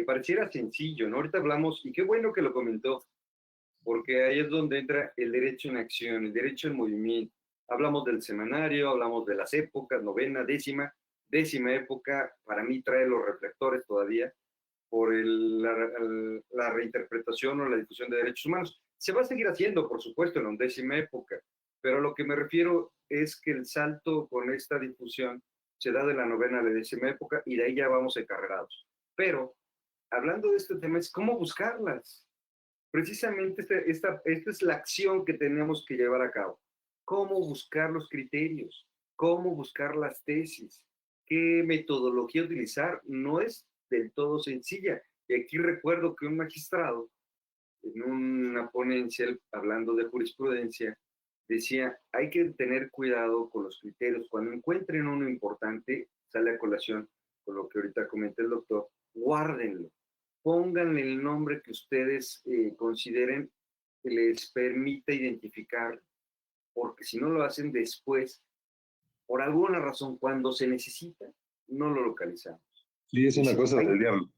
Speaker 2: pareciera sencillo, ¿no? Ahorita hablamos, y qué bueno que lo comentó, porque ahí es donde entra el derecho en acción, el derecho en movimiento. Hablamos del semanario, hablamos de las épocas, 9ª, 10ª, 10ª época, para mí trae los reflectores todavía por la reinterpretación o la difusión de derechos humanos. Se va a seguir haciendo, por supuesto, en la 11ª época, pero a lo que me refiero es que el salto con esta difusión se da de la 9ª a la 10ª época y de ahí ya vamos encarrerados. Pero, hablando de este tema, es cómo buscarlas. Precisamente esta es la acción que tenemos que llevar a cabo. Cómo buscar los criterios, cómo buscar las tesis, qué metodología utilizar. No es del todo sencilla. Y aquí recuerdo que un magistrado, en una ponencia hablando de jurisprudencia, decía, hay que tener cuidado con los criterios. Cuando encuentren uno importante, sale a colación con lo que ahorita comenta el doctor, guárdenlo. Pónganle el nombre que ustedes consideren que les permita identificar, porque si no lo hacen después, por alguna razón, cuando se necesita, no lo localizamos.
Speaker 1: Sí, es una cosa del diablo.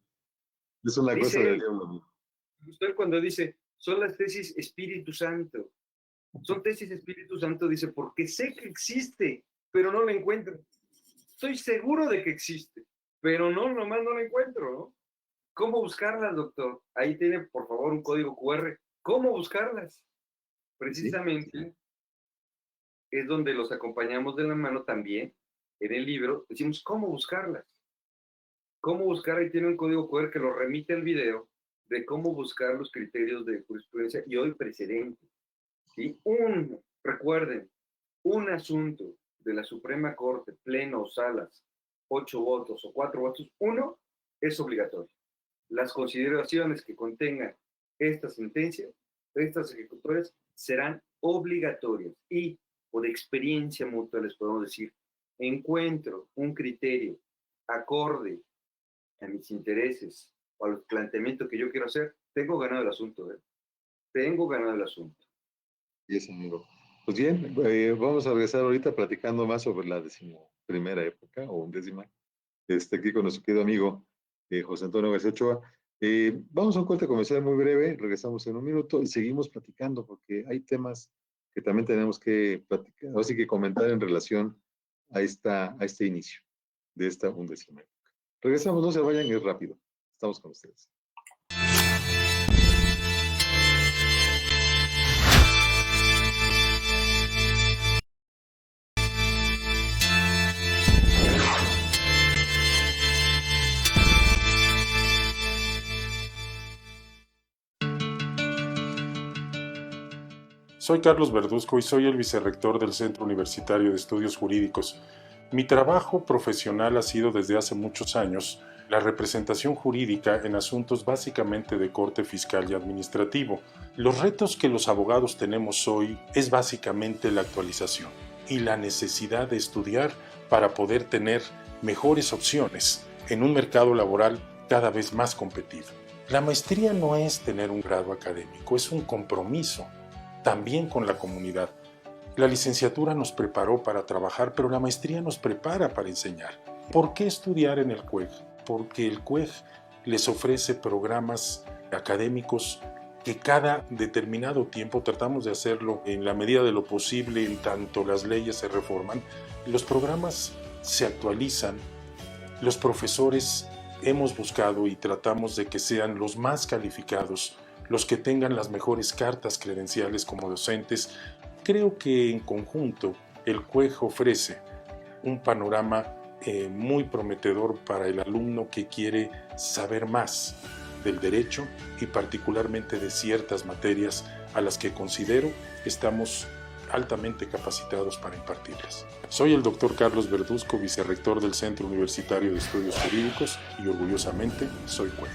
Speaker 1: Es una cosa del diablo.
Speaker 2: Usted cuando dice, son las tesis Espíritu Santo. Son tesis Espíritu Santo, dice, porque sé que existe, pero no lo encuentro. Estoy seguro de que existe, pero nomás no lo encuentro, ¿no? ¿Cómo buscarlas, doctor? Ahí tiene, por favor, un código QR. ¿Cómo buscarlas? Precisamente es donde los acompañamos de la mano también en el libro. Decimos, ¿cómo buscarlas? ¿Cómo buscar? Ahí tiene un código QR que lo remite al video de cómo buscar los criterios de jurisprudencia y hoy precedente. ¿Sí? Recuerden, un asunto de la Suprema Corte, pleno o salas, 8 votos o 4 votos, uno es obligatorio. Las consideraciones que contengan esta sentencia, estas ejecutorias, serán obligatorias y por experiencia mutua les podemos decir, encuentro un criterio acorde a mis intereses o al planteamiento que yo quiero hacer, tengo ganado el asunto, ¿eh? Tengo ganado el asunto.
Speaker 1: Sí, amigo. Pues bien, vamos a regresar ahorita platicando más sobre la 11ª época o 11ª, aquí con nuestro querido amigo José Antonio García Ochoa. Vamos a un corte comercial muy breve, regresamos en un minuto y seguimos platicando porque hay temas que también tenemos que platicar, así que comentar en relación a este inicio de esta 11ª época. Regresamos, no se vayan, es rápido. Estamos con ustedes.
Speaker 4: Soy Carlos Verduzco y soy el vicerrector del Centro Universitario de Estudios Jurídicos. Mi trabajo profesional ha sido desde hace muchos años la representación jurídica en asuntos básicamente de corte fiscal y administrativo. Los retos que los abogados tenemos hoy es básicamente la actualización y la necesidad de estudiar para poder tener mejores opciones en un mercado laboral cada vez más competitivo. La maestría no es tener un grado académico, es un compromiso también con la comunidad. La licenciatura nos preparó para trabajar, pero la maestría nos prepara para enseñar. ¿Por qué estudiar en el CUEG? Porque el CUEG les ofrece programas académicos que cada determinado tiempo tratamos de hacerlo en la medida de lo posible, en tanto las leyes se reforman, los programas se actualizan, los profesores hemos buscado y tratamos de que sean los más calificados, los que tengan las mejores cartas credenciales como docentes. Creo que en conjunto el CUEG ofrece un panorama muy prometedor para el alumno que quiere saber más del derecho y particularmente de ciertas materias a las que considero estamos altamente capacitados para impartirlas. Soy el doctor Carlos Verduzco, vicerrector del Centro Universitario de Estudios Jurídicos y orgullosamente soy CUEG.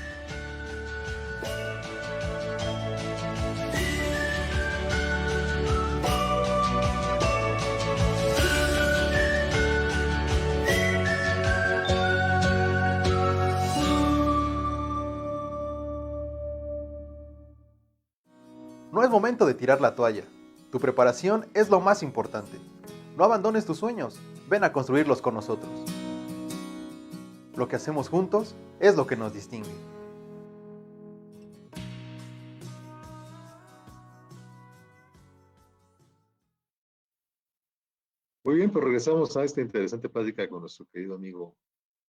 Speaker 3: No es momento de tirar la toalla. Tu preparación es lo más importante. No abandones tus sueños, ven a construirlos con nosotros. Lo que hacemos juntos es lo que nos distingue.
Speaker 1: Muy bien, pues regresamos a esta interesante plática con nuestro querido amigo,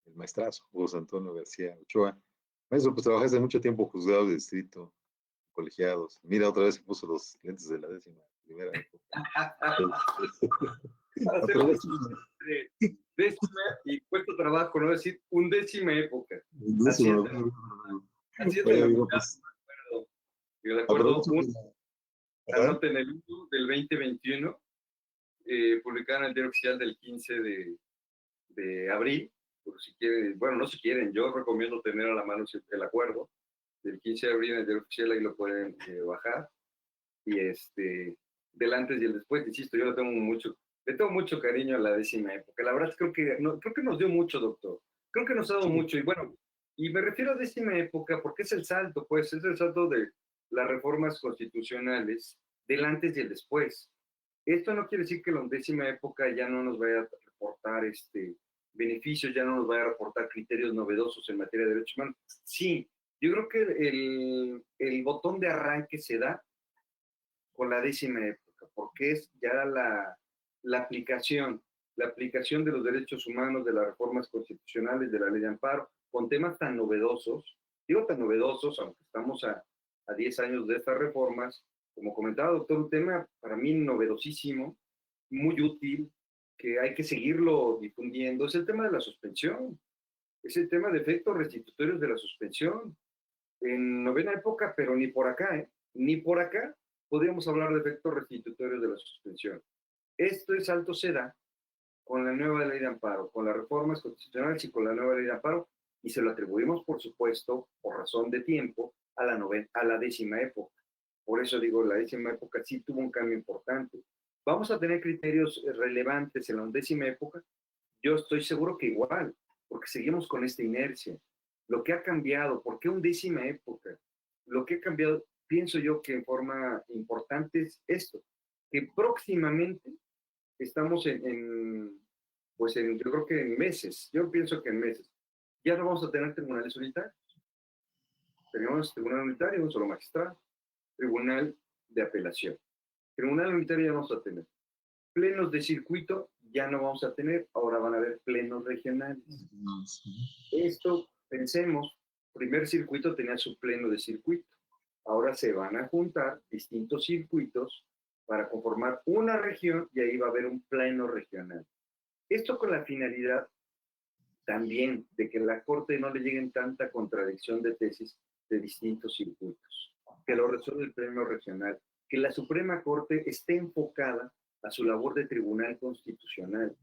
Speaker 1: el maestrazo, José Antonio García Ochoa. Maestro, pues trabajaste mucho tiempo juzgado de distrito, colegiados. Mira, otra vez se puso los lentes de la 11ª época.
Speaker 2: Para hacer décima y puesto trabajo, no decir undécima época. Así es. Así es. De acuerdo, una nota en el 1 del 2021, publicada en el Diario Oficial del 15 de abril, por si quieren, bueno, no si quieren, yo recomiendo tener a la mano el acuerdo del 15 de abril en el Diario Oficial, ahí lo pueden bajar, y del antes y el después, insisto, yo le tengo mucho cariño a la décima época, la verdad creo que nos dio mucho, doctor, creo que nos ha dado mucho, y bueno, y me refiero a décima época porque es el salto, pues, es el salto de las reformas constitucionales del antes y el después. Esto no quiere decir que la undécima época ya no nos vaya a reportar beneficios, ya no nos vaya a reportar criterios novedosos en materia de derechos humanos. Sí, yo creo que el botón de arranque se da con la décima época, porque es ya la aplicación de los derechos humanos, de las reformas constitucionales, de la ley de amparo, con temas tan novedosos, digo tan novedosos, aunque estamos a 10 años de estas reformas, como comentaba, doctor, un tema para mí novedosísimo, muy útil, que hay que seguirlo difundiendo, es el tema de la suspensión, es el tema de efectos restitutorios de la suspensión. En novena época, pero ni por acá, ni por acá podríamos hablar de efectos restitutorios de la suspensión. Esto es alto se da con la nueva ley de amparo, con las reformas constitucionales y con la nueva ley de amparo, y se lo atribuimos, por supuesto, por razón de tiempo, a la décima época. Por eso digo, la décima época sí tuvo un cambio importante. ¿Vamos a tener criterios relevantes en la undécima época? Yo estoy seguro que igual, porque seguimos con esta inercia. Lo que ha cambiado, ¿por qué undécima época? Lo que ha cambiado, pienso yo que en forma importante es esto, que próximamente estamos yo creo que en meses, yo pienso que en meses, ya no vamos a tener tribunales unitarios. Tenemos tribunal unitario, un solo magistrado, tribunal de apelación. Tribunal unitario ya vamos a tener. Plenos de circuito ya no vamos a tener, ahora van a haber plenos regionales. Esto, pensemos, primer circuito tenía su pleno de circuito. Ahora se van a juntar distintos circuitos para conformar una región y ahí va a haber un pleno regional. Esto con la finalidad también de que a la Corte no le lleguen tanta contradicción de tesis de distintos circuitos, que lo resuelve el pleno regional, que la Suprema Corte esté enfocada a su labor de tribunal constitucional.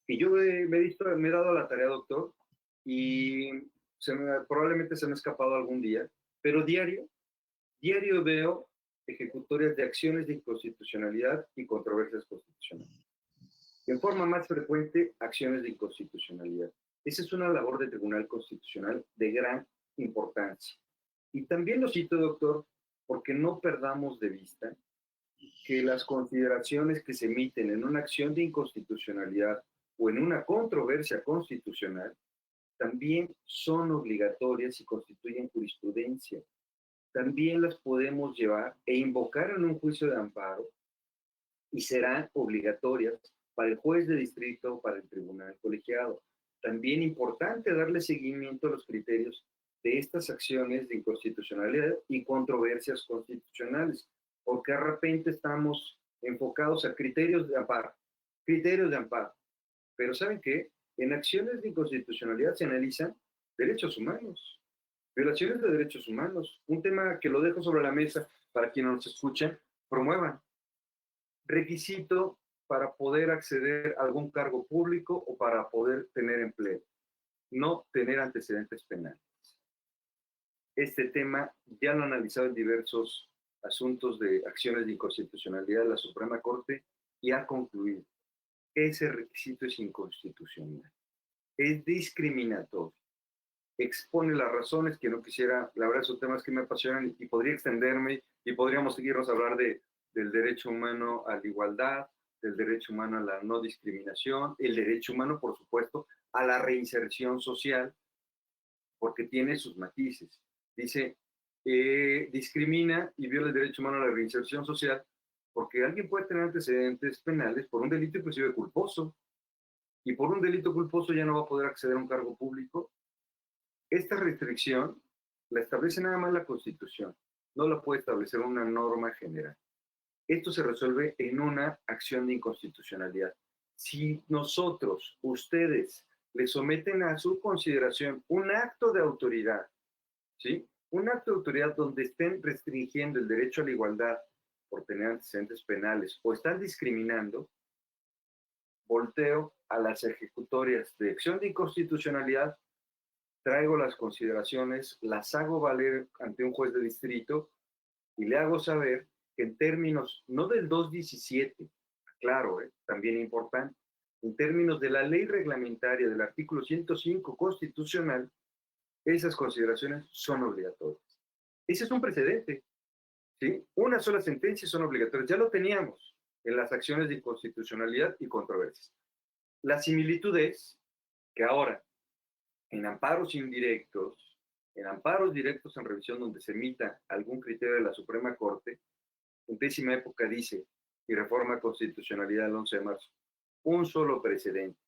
Speaker 2: Y yo me he dado la tarea, doctor, y probablemente se me ha escapado algún día, pero diario veo ejecutorias de acciones de inconstitucionalidad y controversias constitucionales. En forma más frecuente, acciones de inconstitucionalidad. Esa es una labor de tribunal constitucional de gran importancia. Y también lo cito, doctor, porque no perdamos de vista que las consideraciones que se emiten en una acción de inconstitucionalidad o en una controversia constitucional también son obligatorias y constituyen jurisprudencia. También las podemos llevar e invocar en un juicio de amparo y serán obligatorias para el juez de distrito o para el tribunal colegiado. También importante darle seguimiento a los criterios de estas acciones de inconstitucionalidad y controversias constitucionales, porque de repente estamos enfocados a criterios de amparo, pero ¿saben qué? En acciones de inconstitucionalidad se analizan derechos humanos, violaciones de derechos humanos, un tema que lo dejo sobre la mesa para quienes nos escuchan, promuevan. Requisito para poder acceder a algún cargo público o para poder tener empleo, no tener antecedentes penales. Este tema ya lo ha analizado en diversos asuntos de acciones de inconstitucionalidad de la Suprema Corte y ha concluido. Ese requisito es inconstitucional, es discriminatorio, expone las razones que no quisiera, la verdad son temas que me apasionan y podría extenderme y podríamos seguirnos a hablar del derecho humano a la igualdad, del derecho humano a la no discriminación, el derecho humano, por supuesto, a la reinserción social, porque tiene sus matices. Dice, discrimina y viola el derecho humano a la reinserción social, porque alguien puede tener antecedentes penales por un delito inclusive culposo, y por un delito culposo ya no va a poder acceder a un cargo público. Esta restricción la establece nada más la Constitución, no la puede establecer una norma general. Esto se resuelve en una acción de inconstitucionalidad. Si nosotros, ustedes, le someten a su consideración un acto de autoridad, ¿sí? Un acto de autoridad donde estén restringiendo el derecho a la igualdad por tener antecedentes penales o están discriminando, volteo a las ejecutorias de acción de inconstitucionalidad, traigo las consideraciones, las hago valer ante un juez de distrito y le hago saber que en términos, no del 217, claro, también importante, en términos de la ley reglamentaria del artículo 105 constitucional, esas consideraciones son obligatorias. Ese es un precedente, ¿sí? Una sola sentencia son obligatorias. Ya lo teníamos en las acciones de inconstitucionalidad y controversias. La similitud es que ahora, en amparos indirectos, en amparos directos en revisión donde se emita algún criterio de la Suprema Corte, en 10ª época dice, y reforma constitucionalidad el 11 de marzo, un solo precedente,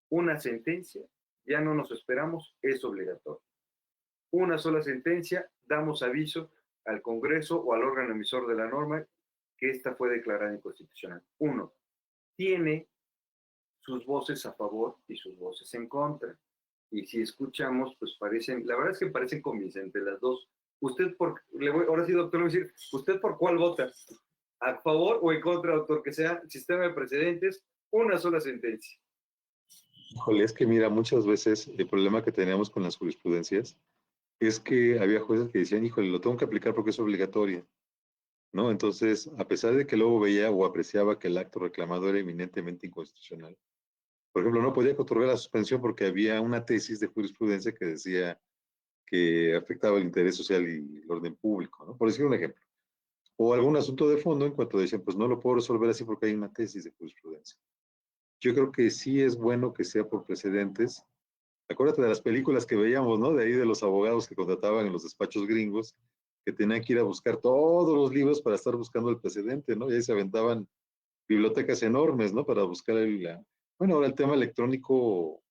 Speaker 2: una sentencia, ya no nos esperamos, es obligatorio. Una sola sentencia, damos aviso al Congreso o al órgano emisor de la norma que esta fue declarada inconstitucional. Uno, tiene sus voces a favor y sus voces en contra. Y si escuchamos, pues parecen, la verdad es que parecen convincentes las dos. Usted ahora sí, doctor, le voy a decir, ¿usted por cuál vota? ¿A favor o en contra, doctor? Que sea sistema de precedentes, una sola sentencia.
Speaker 1: Híjole, es que mira, muchas veces el problema que teníamos con las jurisprudencias es que había jueces que decían, híjole, lo tengo que aplicar porque es obligatoria, ¿no? Entonces, a pesar de que luego veía o apreciaba que el acto reclamado era eminentemente inconstitucional, por ejemplo, no podía otorgar la suspensión porque había una tesis de jurisprudencia que decía que afectaba el interés social y el orden público, ¿no? Por decir un ejemplo. O algún asunto de fondo en cuanto decían, pues no lo puedo resolver así porque hay una tesis de jurisprudencia. Yo creo que sí es bueno que sea por precedentes. Acuérdate de las películas que veíamos, ¿no? De ahí de los abogados que contrataban en los despachos gringos, que tenían que ir a buscar todos los libros para estar buscando el precedente, ¿no? Y ahí se aventaban bibliotecas enormes, ¿no? Para buscar Bueno, ahora el tema electrónico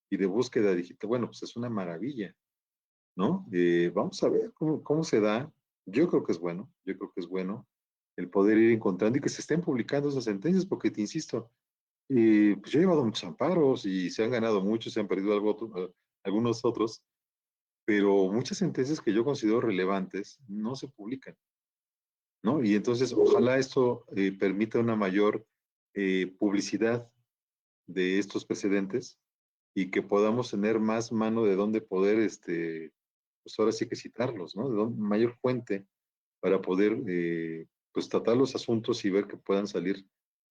Speaker 1: y de búsqueda digital, bueno, pues es una maravilla, ¿no? Vamos a ver cómo se da. Yo creo que es bueno, el poder ir encontrando y que se estén publicando esas sentencias, porque te insisto, pues yo he llevado muchos amparos y se han ganado muchos, se han perdido algunos otros, pero muchas sentencias que yo considero relevantes no se publican, ¿no? Y entonces ojalá esto permita una mayor publicidad de estos precedentes y que podamos tener más mano de dónde poder, pues ahora sí que citarlos, ¿no? De mayor fuente para poder, pues tratar los asuntos y ver que puedan salir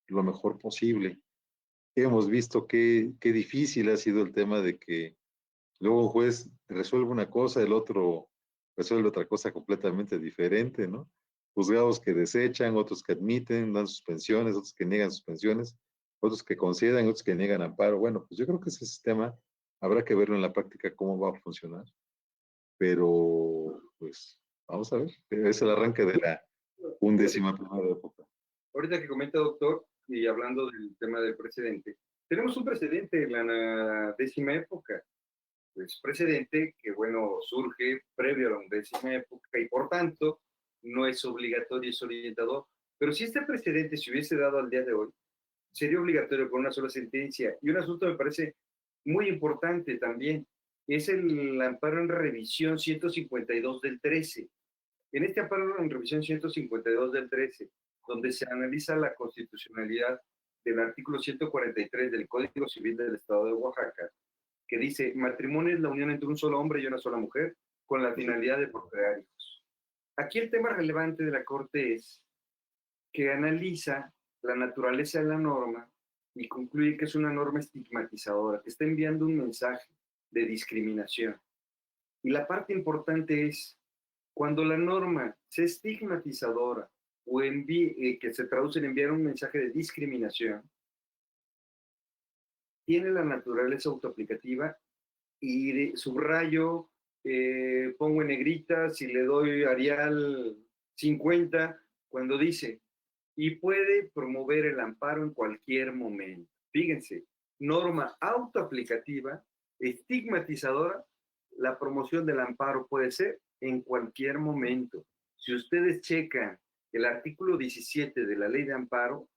Speaker 1: lo mejor posible. Hemos visto qué difícil ha sido el tema de que luego un juez resuelve una cosa, el otro resuelve otra cosa completamente diferente, ¿no? Juzgados que desechan, otros que admiten, dan suspensiones, otros que niegan suspensiones, otros que concedan, otros que niegan amparo. Bueno, pues yo creo que ese sistema habrá que verlo en la práctica cómo va a funcionar, pero pues vamos a ver, es el arranque de la 11ª época.
Speaker 2: Ahorita que comenta, doctor, y hablando del tema del precedente, tenemos un precedente en la 10ª época. Pues precedente que, bueno, surge previo a la 11ª época y por tanto no es obligatorio, es orientador. Pero si este precedente se hubiese dado al día de hoy, sería obligatorio con una sola sentencia. Y un asunto me parece muy importante también, es el amparo en revisión 152 del 13. En este amparo en revisión 152 del 13, donde se analiza la constitucionalidad del artículo 143 del Código Civil del Estado de Oaxaca, que dice, matrimonio es la unión entre un solo hombre y una sola mujer, con la finalidad de procrear hijos. Aquí el tema relevante de la Corte es que analiza la naturaleza de la norma y concluye que es una norma estigmatizadora, que está enviando un mensaje de discriminación. Y la parte importante es, cuando la norma sea estigmatizadora o que se traduce en enviar un mensaje de discriminación, tiene la naturaleza autoaplicativa y subrayo, pongo en negritas y le doy Arial 50 cuando dice, y puede promover el amparo en cualquier momento. Fíjense, norma autoaplicativa, estigmatizadora, la promoción del amparo puede ser en cualquier momento. Si ustedes checan el artículo 17 de la ley de amparo,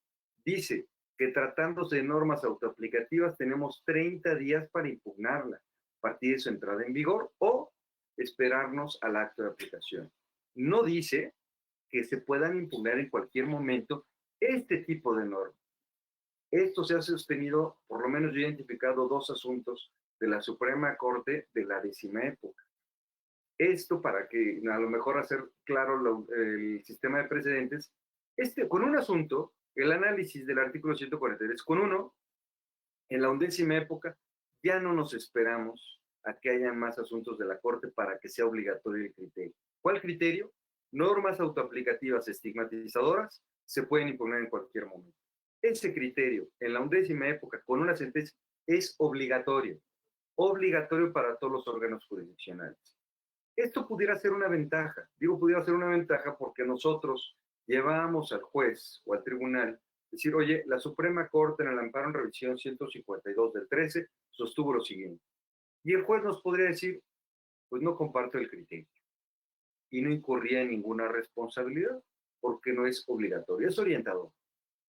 Speaker 2: dice que tratándose de normas autoaplicativas tenemos 30 días para impugnarla a partir de su entrada en vigor o esperarnos al acto de aplicación. No dice que se puedan impugnar en cualquier momento este tipo de normas. Esto se ha sostenido, por lo menos yo he identificado 2 asuntos de la Suprema Corte de la 10ª época. Esto para que a lo mejor hacer claro el sistema de precedentes, con un asunto, el análisis del artículo 143, con uno, en la 11ª época, ya no nos esperamos a que haya más asuntos de la Corte para que sea obligatorio el criterio. ¿Cuál criterio? Normas autoaplicativas estigmatizadoras se pueden imponer en cualquier momento. Ese criterio, en la 11ª época, con una sentencia, es obligatorio para todos los órganos jurisdiccionales. Esto pudiera ser una ventaja, digo pudiera ser una ventaja porque nosotros llevamos al juez o al tribunal decir, oye, la Suprema Corte en el amparo en revisión 152 del 13 sostuvo lo siguiente. Y el juez nos podría decir, pues no comparto el criterio. Y no incurría en ninguna responsabilidad porque no es obligatorio, es orientador.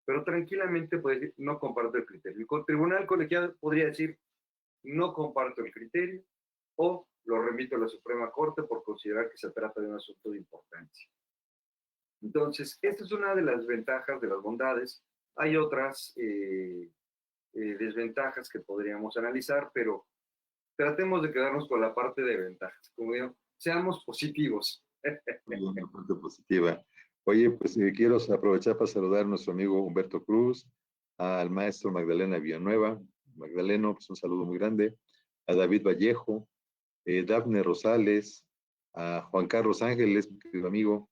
Speaker 2: Pero tranquilamente puede decir, no comparto el criterio. El tribunal colegiado podría decir, no comparto el criterio o lo remito a la Suprema Corte por considerar que se trata de un asunto de importancia. Entonces, esta es una de las ventajas, de las bondades. Hay otras desventajas que podríamos analizar, pero tratemos de quedarnos con la parte de ventajas. Como digo, seamos positivos.
Speaker 1: Una parte positiva. Oye, pues quiero aprovechar para saludar a nuestro amigo Humberto Cruz, al maestro Magdalena Villanueva. Magdaleno, pues un saludo muy grande. A David Vallejo, Dafne Rosales, a Juan Carlos Ángeles, mi querido amigo,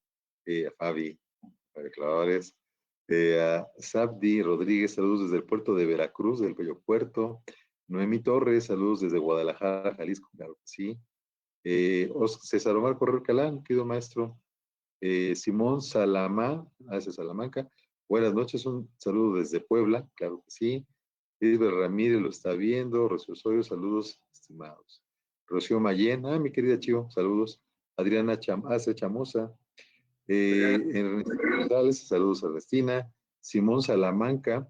Speaker 1: a Fabi Clavadores, a Sabdi Rodríguez, saludos desde el puerto de Veracruz, del Bello Puerto. Noemí Torres, saludos desde Guadalajara, Jalisco, claro que sí. César Omar Correr Calán, querido maestro. Simón Salamá, hace Salamanca. Buenas noches, un saludo desde Puebla, claro que sí. Isabel Ramírez lo está viendo. Rocío Osorio, saludos, estimados. Rocío Mayén, mi querida Chivo, saludos. Adriana Chamosa. Ernestina González, saludos a Ernestina. Simón Salamanca,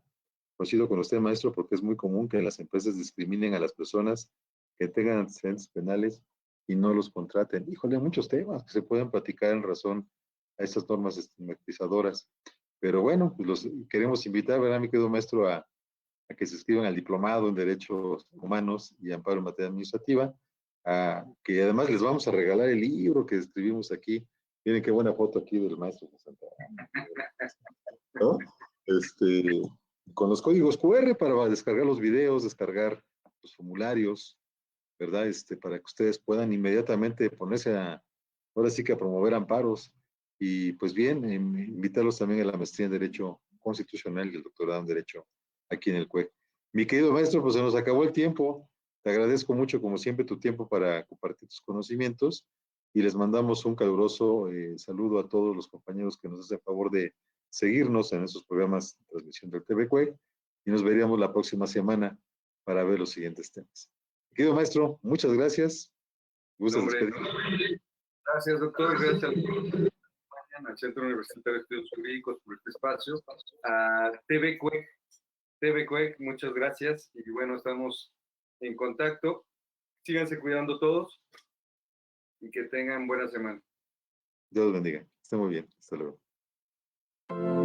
Speaker 1: conocido con usted, maestro, porque es muy común que las empresas discriminen a las personas que tengan antecedentes penales y no los contraten. Híjole, hay muchos temas que se pueden platicar en razón a estas normas estigmatizadoras. Pero bueno, pues los queremos invitar, ¿verdad, mi querido maestro, a que se inscriban al diplomado en Derechos Humanos y Amparo en Materia Administrativa, que además les vamos a regalar el libro que escribimos aquí. Miren qué buena foto aquí del maestro ¿no? Con los códigos QR para descargar los videos, descargar los formularios, ¿verdad? Para que ustedes puedan inmediatamente ponerse ahora sí que a promover amparos. Y pues bien, invitarlos también a la maestría en Derecho Constitucional y el doctorado en Derecho aquí en el CUEC. Mi querido maestro, pues se nos acabó el tiempo. Te agradezco mucho, como siempre, tu tiempo para compartir tus conocimientos y les mandamos un caluroso saludo a todos los compañeros que nos hacen favor de seguirnos en esos programas de transmisión del TV Cue y nos veríamos la próxima semana para ver los siguientes temas. Querido maestro, muchas gracias. ¿Gustas
Speaker 2: Hombre,
Speaker 1: despedir?
Speaker 2: gracias, doctor. Gracias al Centro Universitario de Estudios Jurídicos por este espacio. A TV Cue, muchas gracias. Y bueno, estamos en contacto. Síganse cuidando todos y que tengan buena semana.
Speaker 1: Dios los bendiga. Esté muy bien. Hasta luego.